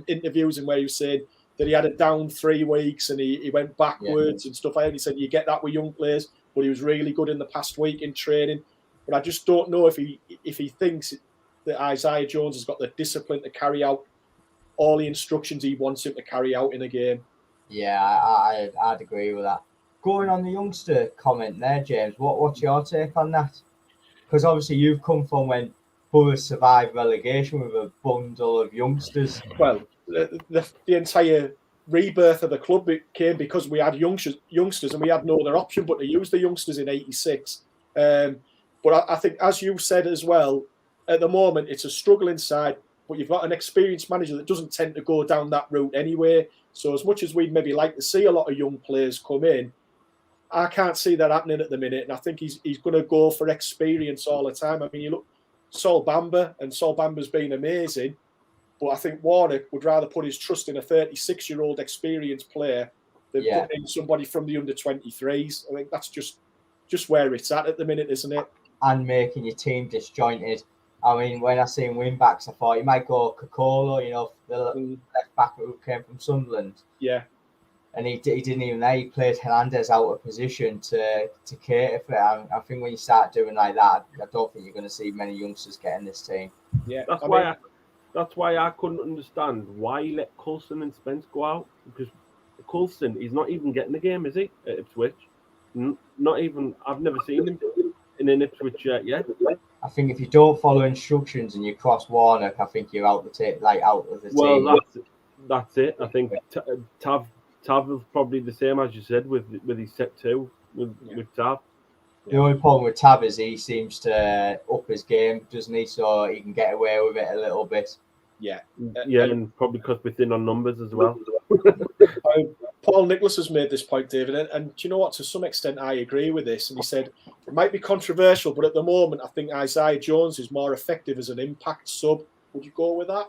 interviews and where he said that he had it down 3 weeks and he went backwards and stuff like that. He said you get that with young players, but he was really good in the past week in training. But I just don't know if he thinks that Isaiah Jones has got the discipline to carry out all the instructions he wants him to carry out in a game. Yeah, I'd agree with that. Going on the youngster comment there, James, what's your take on that? Because obviously you've come from when Boro survived relegation with a bundle of youngsters. Well, the entire rebirth of the club came because we had youngsters and we had no other option but to use the youngsters in '86. But I think, as you said as well, at the moment it's a struggling side, but you've got an experienced manager that doesn't tend to go down that route anyway. So as much as we'd maybe like to see a lot of young players come in, I can't see that happening at the minute. And I think he's going to go for experience all the time. I mean, you look, Sol Bamba, and Sol Bamba's been amazing. But I think Warnock would rather put his trust in a 36-year-old experienced player than put in somebody from the under-23s. I think that's just where it's at the minute, isn't it? And making your team disjointed. I mean, when I seen wing backs, I thought he might go Cocolo, the left back who came from Sunderland. Yeah. And he didn't even there. He played Hernandez out of position to cater for it. I think when you start doing like that, I don't think you're going to see many youngsters getting this team. Yeah. That's why I couldn't understand why he let Coulson and Spence go out, because Coulson, he's not even getting the game, is he, at Ipswich? Not even. I've never seen him in an Ipswich shirt yet. I think if you don't follow instructions and you cross Warnock, I think you're out of the team. Well, that's it. I think Tav is probably the same as you said with his set two with Tav. The only problem with Tav is he seems to up his game, doesn't he? So he can get away with it a little bit. Yeah, and probably because we're thin on numbers as well. Paul Nicholas has made this point, David, and do you know what? To some extent, I agree with this. And he said it might be controversial, but at the moment, I think Isaiah Jones is more effective as an impact sub. Would you go with that?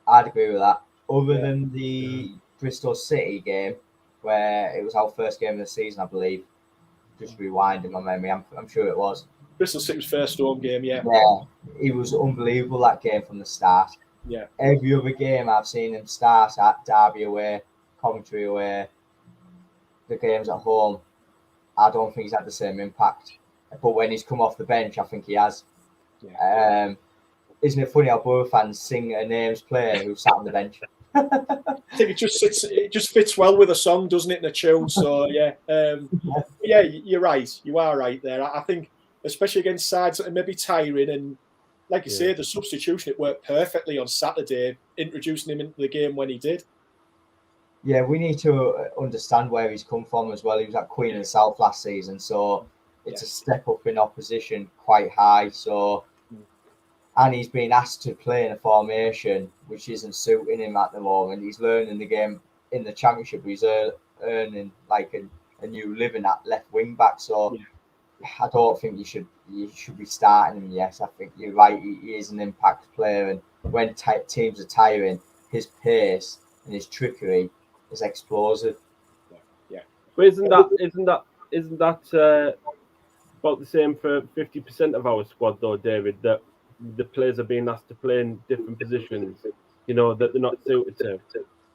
I'd agree with that. Other than the Bristol City game, where it was our first game of the season, I believe. Just rewinding my memory, I'm sure it was. Bristol City's first home game, yeah. Yeah, he was unbelievable that game from the start. Yeah. Every other game I've seen him start at Derby away, Coventry away, the games at home, I don't think he's had the same impact. But when he's come off the bench, I think he has. Yeah. Isn't it funny how Boro fans sing a names player who sat on the bench? I think it just fits well with a song, doesn't it, in a tune? So yeah, you're right. You are right there. I think, especially against sides that are maybe tiring, and like you say, the substitution, it worked perfectly on Saturday, introducing him into the game when he did. Yeah, we need to understand where he's come from as well. He was at Queen of the South last season, so it's a step up in opposition quite high. So, and he's been asked to play in a formation which isn't suiting him at the moment. He's learning the game in the Championship. He's earning like a new living at left wing back. So I don't think you should be starting him. Yes, I think you're right. He is an impact player, and when teams are tiring, his pace and his trickery is explosive. But isn't that about the same for 50% of our squad, though, David? That the players are being asked to play in different positions, that they're not suited to.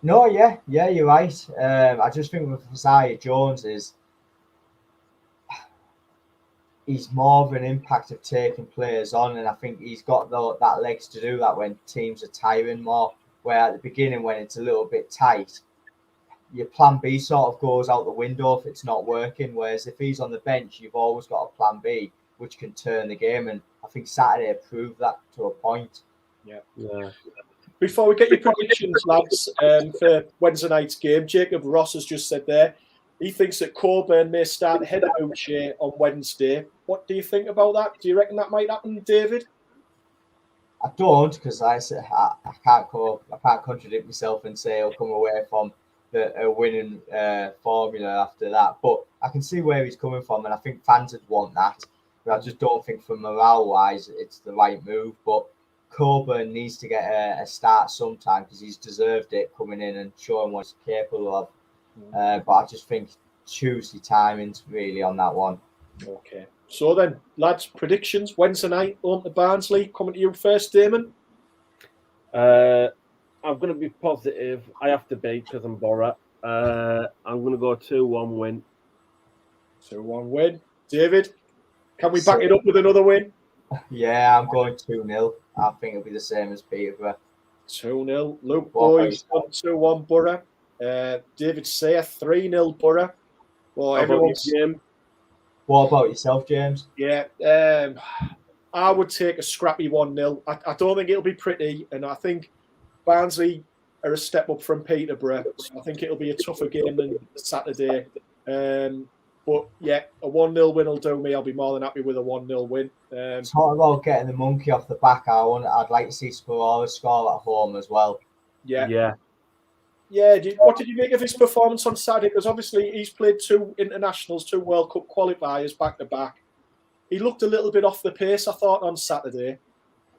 No, yeah, you're right. I just think with Isaiah Jones he's more of an impact of taking players on, and I think he's got that legs to do that when teams are tiring more. Where at the beginning, when it's a little bit tight, your plan B sort of goes out the window if it's not working. Whereas if he's on the bench, you've always got a plan B which can turn the game, and I think Saturday proved that to a point. Yeah. Before we get your predictions, lads, for Wednesday night's game, Jacob Ross has just said there he thinks that Coburn may start ahead of Hutchy on Wednesday. What do you think about that? Do you reckon that might happen, David? I don't, because I can't contradict myself and say I'll come away from a winning formula after that. But I can see where he's coming from, and I think fans would want that. But I just don't think, for morale-wise, it's the right move. But Coburn needs to get a start sometime because he's deserved it coming in and showing what he's capable of. But I just think Tuesday timing's really on that one. Okay. So then, lads, predictions. Wednesday night, on to Barnsley. Coming to you first, Damon. I'm going to be positive. I have to be because I'm Boro. I'm going to go 2-1 win. 2-1 win. David, can we back it up with another win? Yeah, I'm going 2-0. I think it'll be the same as Peterborough. 2-0. Luke Boy's 2-1 Boro. David Sayer 3-0 Boro. Well, everyone's. What about yourself, James? Yeah, I would take a scrappy 1-0. I don't think it'll be pretty, and I think Barnsley are a step up from Peterborough, so I think it'll be a tougher game than Saturday. But yeah, a 1-0 win will do me. I'll be more than happy with a 1-0 win. Talk about getting the monkey off the back. I'd like to see Boro score at home as well. Yeah. What did you make of his performance on Saturday? Because obviously he's played 2 internationals, 2 World Cup qualifiers back to back. He looked a little bit off the pace, I thought, on Saturday.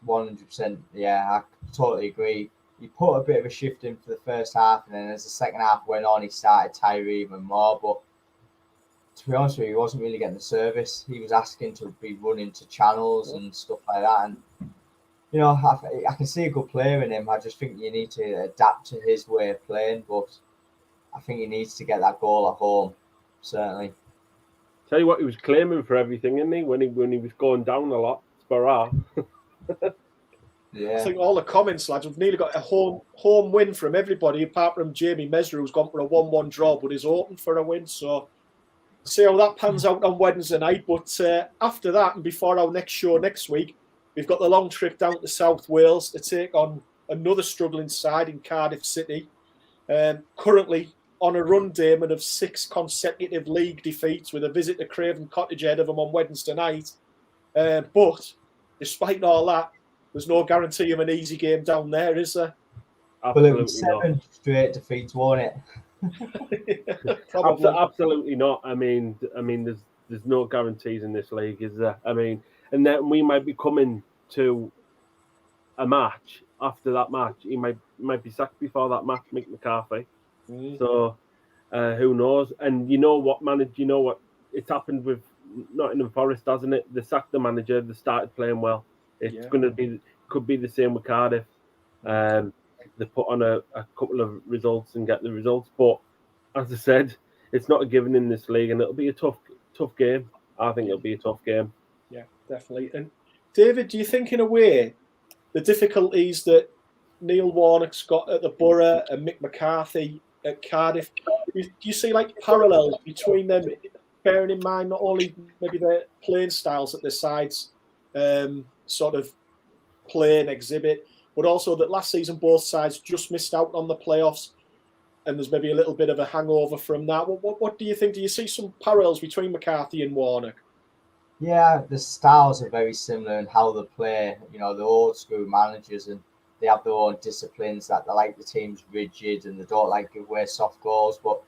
100%. Yeah, I totally agree. He put a bit of a shift in for the first half, and then as the second half went on, he started tiring even more. But to be honest with you, he wasn't really getting the service. He was asking to be running to channels and stuff like that. And I can see a good player in him. I just think you need to adapt to his way of playing. But I think he needs to get that goal at home, certainly. Tell you what, he was claiming for everything, isn't he? When he was going down a lot, Boro. Yeah. I think all the comments, lads, we've nearly got a home win from everybody, apart from Jamie Mesra, who's gone for a 1-1 draw, but is open for a win. So see how that pans out on Wednesday night. But after that, and before our next show next week, we've got the long trip down to South Wales to take on another struggling side in Cardiff City. Currently on a run, Damon, of 6 consecutive league defeats with a visit to Craven Cottage ahead of them on Wednesday night. But despite all that, there's no guarantee of an easy game down there, is there? Well, it was 7 straight defeats, wasn't it? Absolutely not. I mean, there's no guarantees in this league, is there? I mean, and then we might be coming to a match. After that match, he might be sacked before that match, Mick McCarthy. So who knows? And you know what, it's happened with Nottingham Forest, hasn't it? They sacked the manager. They started playing well. It's could be the same with Cardiff. They put on a couple of results and get the results, but as I said, it's not a given in this league, and it'll be a tough game. I think it'll be a tough game. Yeah, definitely. And David, do you think, in a way, the difficulties that Neil Warnock's got at the Boro and Mick McCarthy at Cardiff, do you see like parallels between them, bearing in mind not only maybe their playing styles that their sides sort of play and exhibit, but also that last season both sides just missed out on the playoffs, and there's maybe a little bit of a hangover from that. What do you think? Do you see some parallels between McCarthy and Warnock? Yeah, the styles are very similar in how they play. You know, the old school managers, and they have their own disciplines that they like the teams rigid and they don't like give away soft goals. But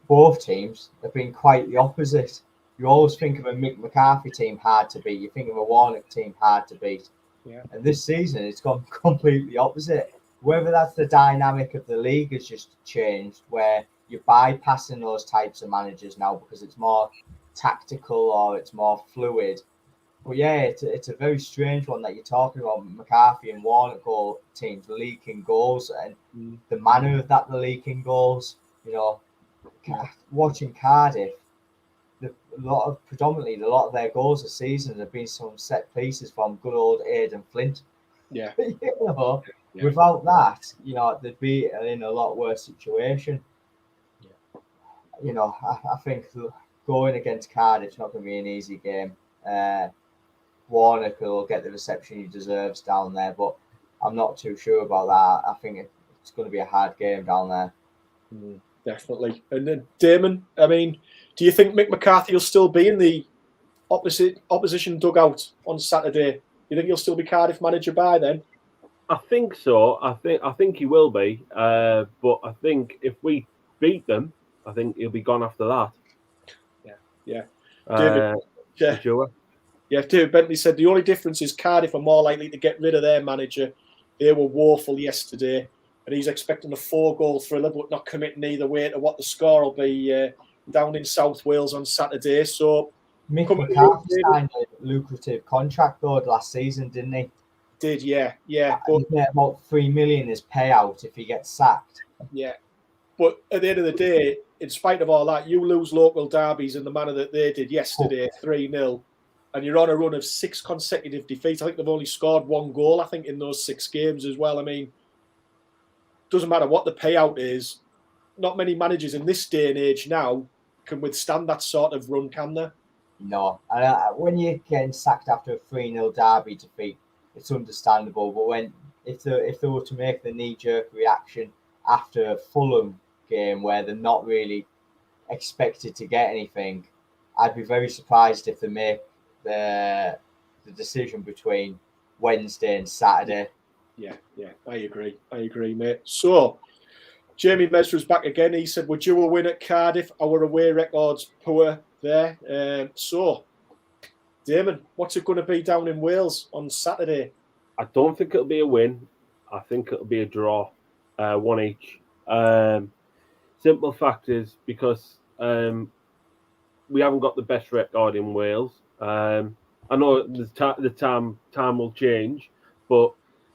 both teams have been quite the opposite. You always think of a Mick McCarthy team hard to beat. You think of a Warnock team hard to beat. Yeah. And this season, it's gone completely opposite. Whether that's the dynamic of the league has just changed, where you're bypassing those types of managers now because it's more tactical or it's more fluid. But yeah, it's a very strange one that you're talking about. McCarthy and Warnock teams leaking goals and the manner of that, the leaking goals. You know, watching Cardiff, predominantly a lot of their goals this season have been some set pieces from good old Aidan Flint. Yeah. You know, without that, you know, they'd be in a lot worse situation. Yeah. You know, I think going against Cardiff's not going to be an easy game. Warnock will get the reception he deserves down there, but I'm not too sure about that. I think it's going to be a hard game down there. Definitely. And then Damon, I mean, do you think Mick McCarthy will still be in the opposition dugout on Saturday? You think he'll still be Cardiff manager by then? I think so. I think he will be. But I think if we beat them, I think he'll be gone after that. Yeah. David, David Bentley said the only difference is Cardiff are more likely to get rid of their manager. They were woeful yesterday, and he's expecting a 4-goal thriller, but not committing either way to what the score will be down in South Wales on Saturday. So Mick McCarthy signed a lucrative contract though last season, didn't he? Did, yeah. But about $3 million is payout if he gets sacked. Yeah, but at the end of the day, in spite of all that, you lose local derbies in the manner that they did yesterday, 3-0, and you're on a run of 6 consecutive defeats. I think they've only scored 1 goal, I think, in those 6 games as well. I mean, doesn't matter what the payout is. Not many managers in this day and age now can withstand that sort of run, can they? No. And when you're getting sacked after a 3-0 derby defeat, it's understandable. But if they were to make the knee-jerk reaction after a Fulham game where they're not really expected to get anything, I'd be very surprised if they make the decision between Wednesday and Saturday. Yeah, I agree, mate. So, Jamie Mesra's back again. He said, we're due a win at Cardiff. Our away record's poor there. So, Damon, what's it going to be down in Wales on Saturday? I don't think it'll be a win. I think it'll be a draw, 1 each. Simple fact is because we haven't got the best record in Wales. I know the time will change, but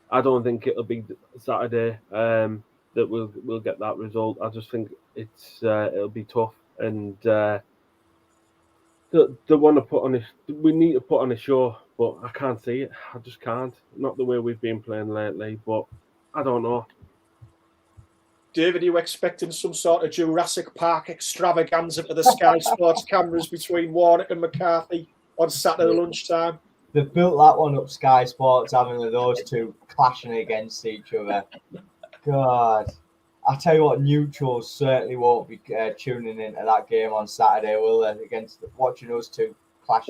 I don't think it'll be Saturday that we'll get that result. I just think it'll be tough, and they want to put on we need to put on a show, but I can't see it. I just can't. Not the way we've been playing lately, but I don't know. David, are you expecting some sort of Jurassic Park extravaganza for the Sky Sports cameras between Warnock and McCarthy on Saturday lunchtime? They've built that one up, Sky Sports, having those two clashing against each other. God. I tell you what, neutrals certainly won't be tuning into that game on Saturday, will they? Against watching those two clash.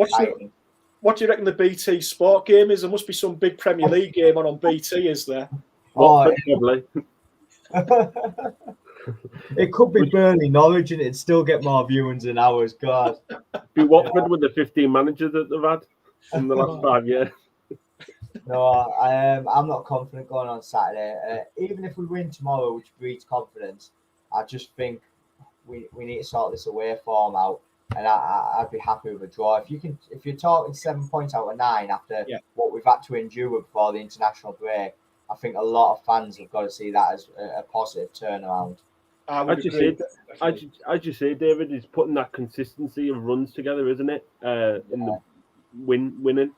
What do you reckon the BT Sport game is? There must be some big Premier League game on BT, is there? Probably. It could be Burnley Norwich and it'd still get more viewings than ours. God. Be Watford with the 15 managers that they've had in the last 5 years. No, I'm not confident going on Saturday. Even if we win tomorrow, which breeds confidence, I just think we need to sort this away form out, and I'd be happy with a draw. If you're talking 7 points out of 9 after what we've had to endure before the international break, I think a lot of fans have got to see that as a positive turnaround. As you say, David, is putting that consistency of runs together, isn't it? In the winning.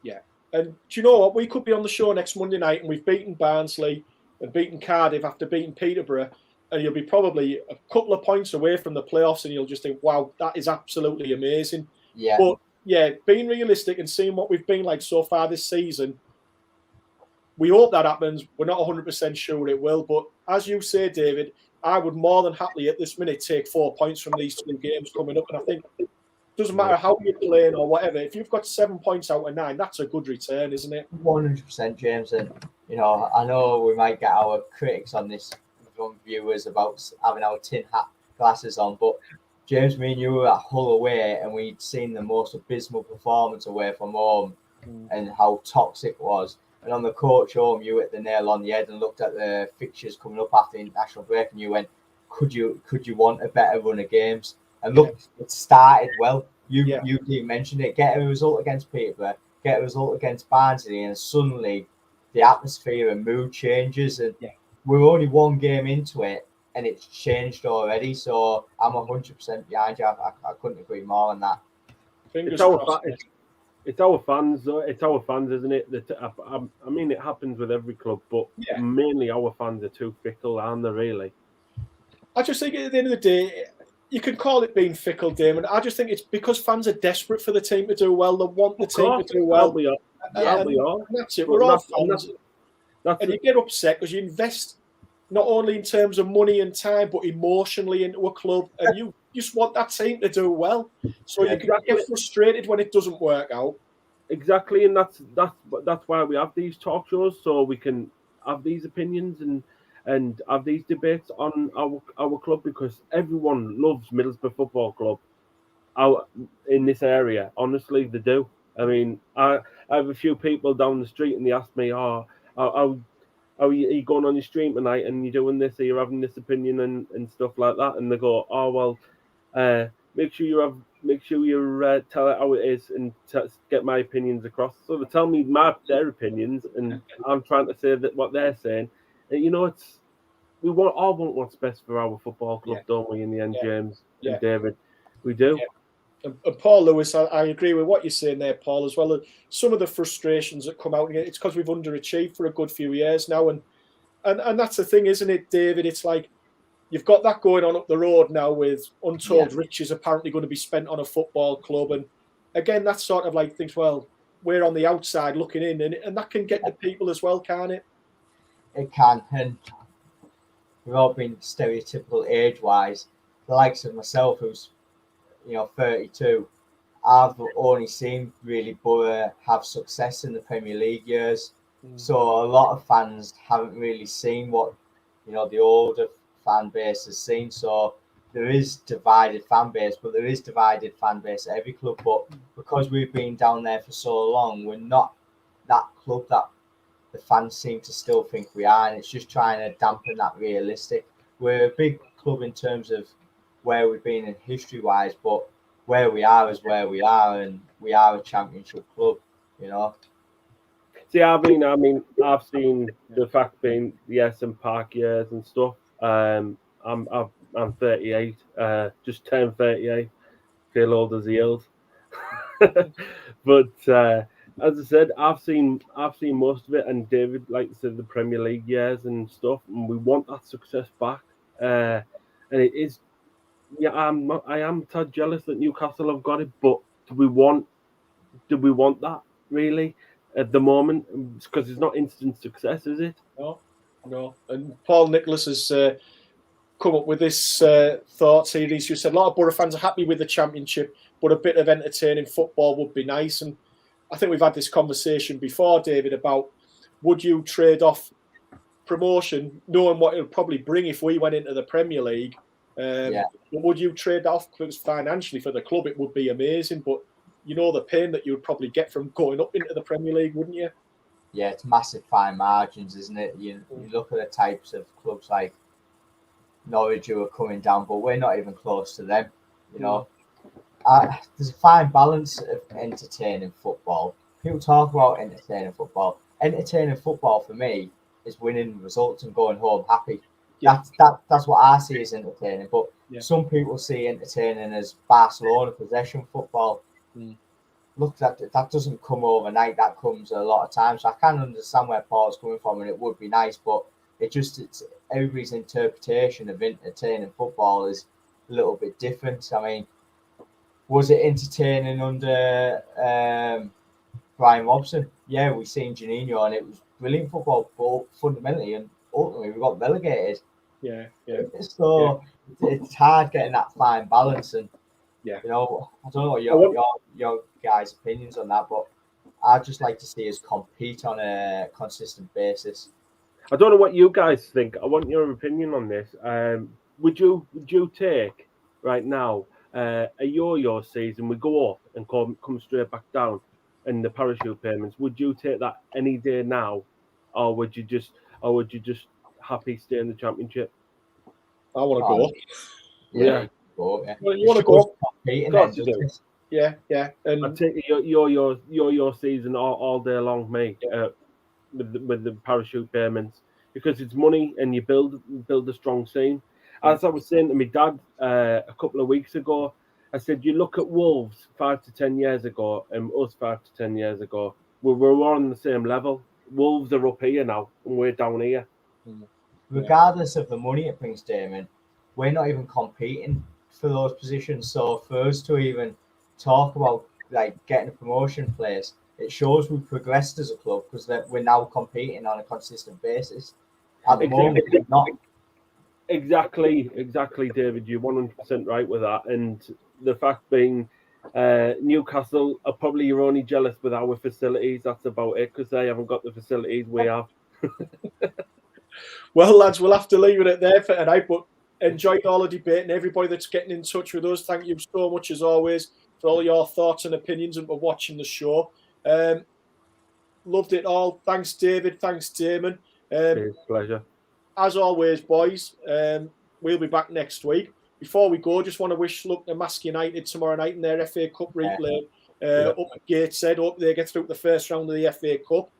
Yeah. And do you know what? We could be on the show next Monday night and we've beaten Barnsley and beaten Cardiff after beating Peterborough, and you'll be probably a couple of points away from the playoffs and you'll just think, wow, that is absolutely amazing. Yeah. But yeah, being realistic and seeing what we've been like so far this season, we hope that happens. We're not 100% sure it will. But as you say, David, I would more than happily at this minute take 4 points from these 2 games coming up. And I think Doesn't matter how you're playing or whatever. If you've got 7 points out of 9, that's a good return, isn't it? 100%, James. And I know we might get our critics on this from viewers about having our tin hat glasses on, but James, me and you were at Hull away, and we'd seen the most abysmal performance away from home, and how toxic it was. And on the coach home, you hit the nail on the head and looked at the fixtures coming up after the international break, and you went, "Could you want a better run of games?" And look, it started well. You didn't mention it. Get a result against Peterborough, get a result against Barnsley, and suddenly the atmosphere and mood changes. And we're only one game into it, and it's changed already. So I'm 100% behind you. I couldn't agree more on that. It's our fans, though. It's our fans, isn't it? I mean, it happens with every club, but mainly our fans are too fickle, aren't they, really? I just think at the end of the day, you can call it being fickle, Damon. I just think it's because fans are desperate for the team to do well. They want the team to do well. We are. And that's it. We're all fans. And you get upset because you invest not only in terms of money and time, but emotionally into a club. And you just want that team to do well. So you can get frustrated when it doesn't work out. Exactly. And that's why we have these talk shows, so we can have these opinions and have these debates on our club, because everyone loves Middlesbrough Football Club out in this area. Honestly, they do. I mean, I have a few people down the street and they ask me, are you going on your stream tonight and you're doing this, or you're having this opinion and stuff like that? And they go, oh, well, make sure you tell it how it is and get my opinions across. So they tell me their opinions, and I'm trying to say that what they're saying. And, we all want what's best for our football club, don't we? In the end, James and David, we do. Yeah. And Paul Lewis, I agree with what you're saying there, Paul, as well. Some of the frustrations that come out, it's because we've underachieved for a good few years now, and that's the thing, isn't it, David? It's like you've got that going on up the road now with untold riches apparently going to be spent on a football club, and again, that's sort of like things. Well, we're on the outside looking in, and that can get to people as well, can't it? It can, and we've all been stereotypical age-wise. The likes of myself, who's 32, I've only seen really Boro have success in the Premier League years. So a lot of fans haven't really seen what the older fan base has seen. So there is divided fan base, but there is divided fan base at every club. But because we've been down there for so long, we're not that club that the fans seem to still think we are, and it's just trying to dampen that realistic. We're a big club in terms of where we've been in history-wise, but where we are is where we are, and we are a championship club, See, I mean, I've seen the fact being the Essen Park years and stuff. I'm 38, just turned 38. Feel old as the old. But as I said, I've seen most of it, and David, like I said, the Premier League years and stuff, and we want that success back. And it is, I am tad jealous that Newcastle have got it, but do we want that really at the moment? Because it's not instant success, is it? No. And Paul Nicholas has come up with this thought series. You said a lot of Boro fans are happy with the Championship, but a bit of entertaining football would be nice. And I think we've had this conversation before, David, about would you trade off promotion, knowing what it would probably bring if we went into the Premier League? But would you trade off? Because financially for the club, it would be amazing. But the pain that you would probably get from going up into the Premier League, wouldn't you? Yeah, it's massive fine margins, isn't it? You look at the types of clubs like Norwich who are coming down, but we're not even close to them. There's a fine balance of entertaining football. People talk about entertaining football. Entertaining football for me is winning results and going home happy. That's what I see as entertaining. But some people see entertaining as Barcelona possession football. Look, that doesn't come overnight. That comes a lot of times. So I can understand where Paul's coming from, and it would be nice, but it's everybody's interpretation of entertaining football is a little bit different. I mean, was it entertaining under Brian Robson? Yeah, we seen Janino, and it was brilliant football, but fundamentally and ultimately we got relegated. Yeah. So it's hard getting that fine balance, and Yeah. You know, I don't know what your guys' opinions on that, but I'd just like to see us compete on a consistent basis. I don't know what you guys think. I want your opinion on this. Would you take right now a yo-yo season? We go up and come straight back down, and the parachute payments. Would you take that any day now, or would you just happy stay in the championship? I want to go. Yeah. Go, yeah. Well, you want to go? Competing, Of course you do. Yeah. I And take your season all day long, mate. With the parachute payments, because it's money and you build a strong scene. As I was saying to my dad a couple of weeks ago, I said, you look at Wolves 5 to 10 years ago and us 5 to 10 years ago, we're on the same level. Wolves are up here now and we're down here. Regardless of the money it brings, Damon, we're not even competing for those positions. So for us to even talk about like getting a promotion place, it shows we've progressed as a club because we're now competing on a consistent basis. At the moment, we're not. Exactly, David. You're 100% right with that. And the fact being, Newcastle are probably only jealous with our facilities. That's about it, because they haven't got the facilities we have. well, lads, we'll have to leave it at there for tonight. But enjoyed all the debate and everybody that's getting in touch with us. Thank you so much as always for all your thoughts and opinions and for watching the show. Loved it all. Thanks, David. Thanks, Damon. It's a pleasure. As always, boys, we'll be back next week. Before we go, just want to wish luck to Mask United tomorrow night in their FA Cup replay up at Gateshead. Hope they get through the first round of the FA Cup.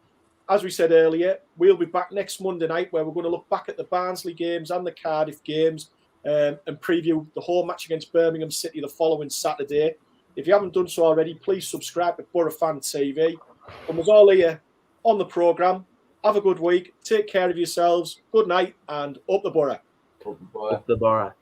As we said earlier, we'll be back next Monday night where we're going to look back at the Barnsley games and the Cardiff games and preview the home match against Birmingham City the following Saturday. If you haven't done so already, please subscribe to Boro Fan TV. And with all here on the programme, have a good week. Take care of yourselves. Good night and up the Boro. Up the Boro.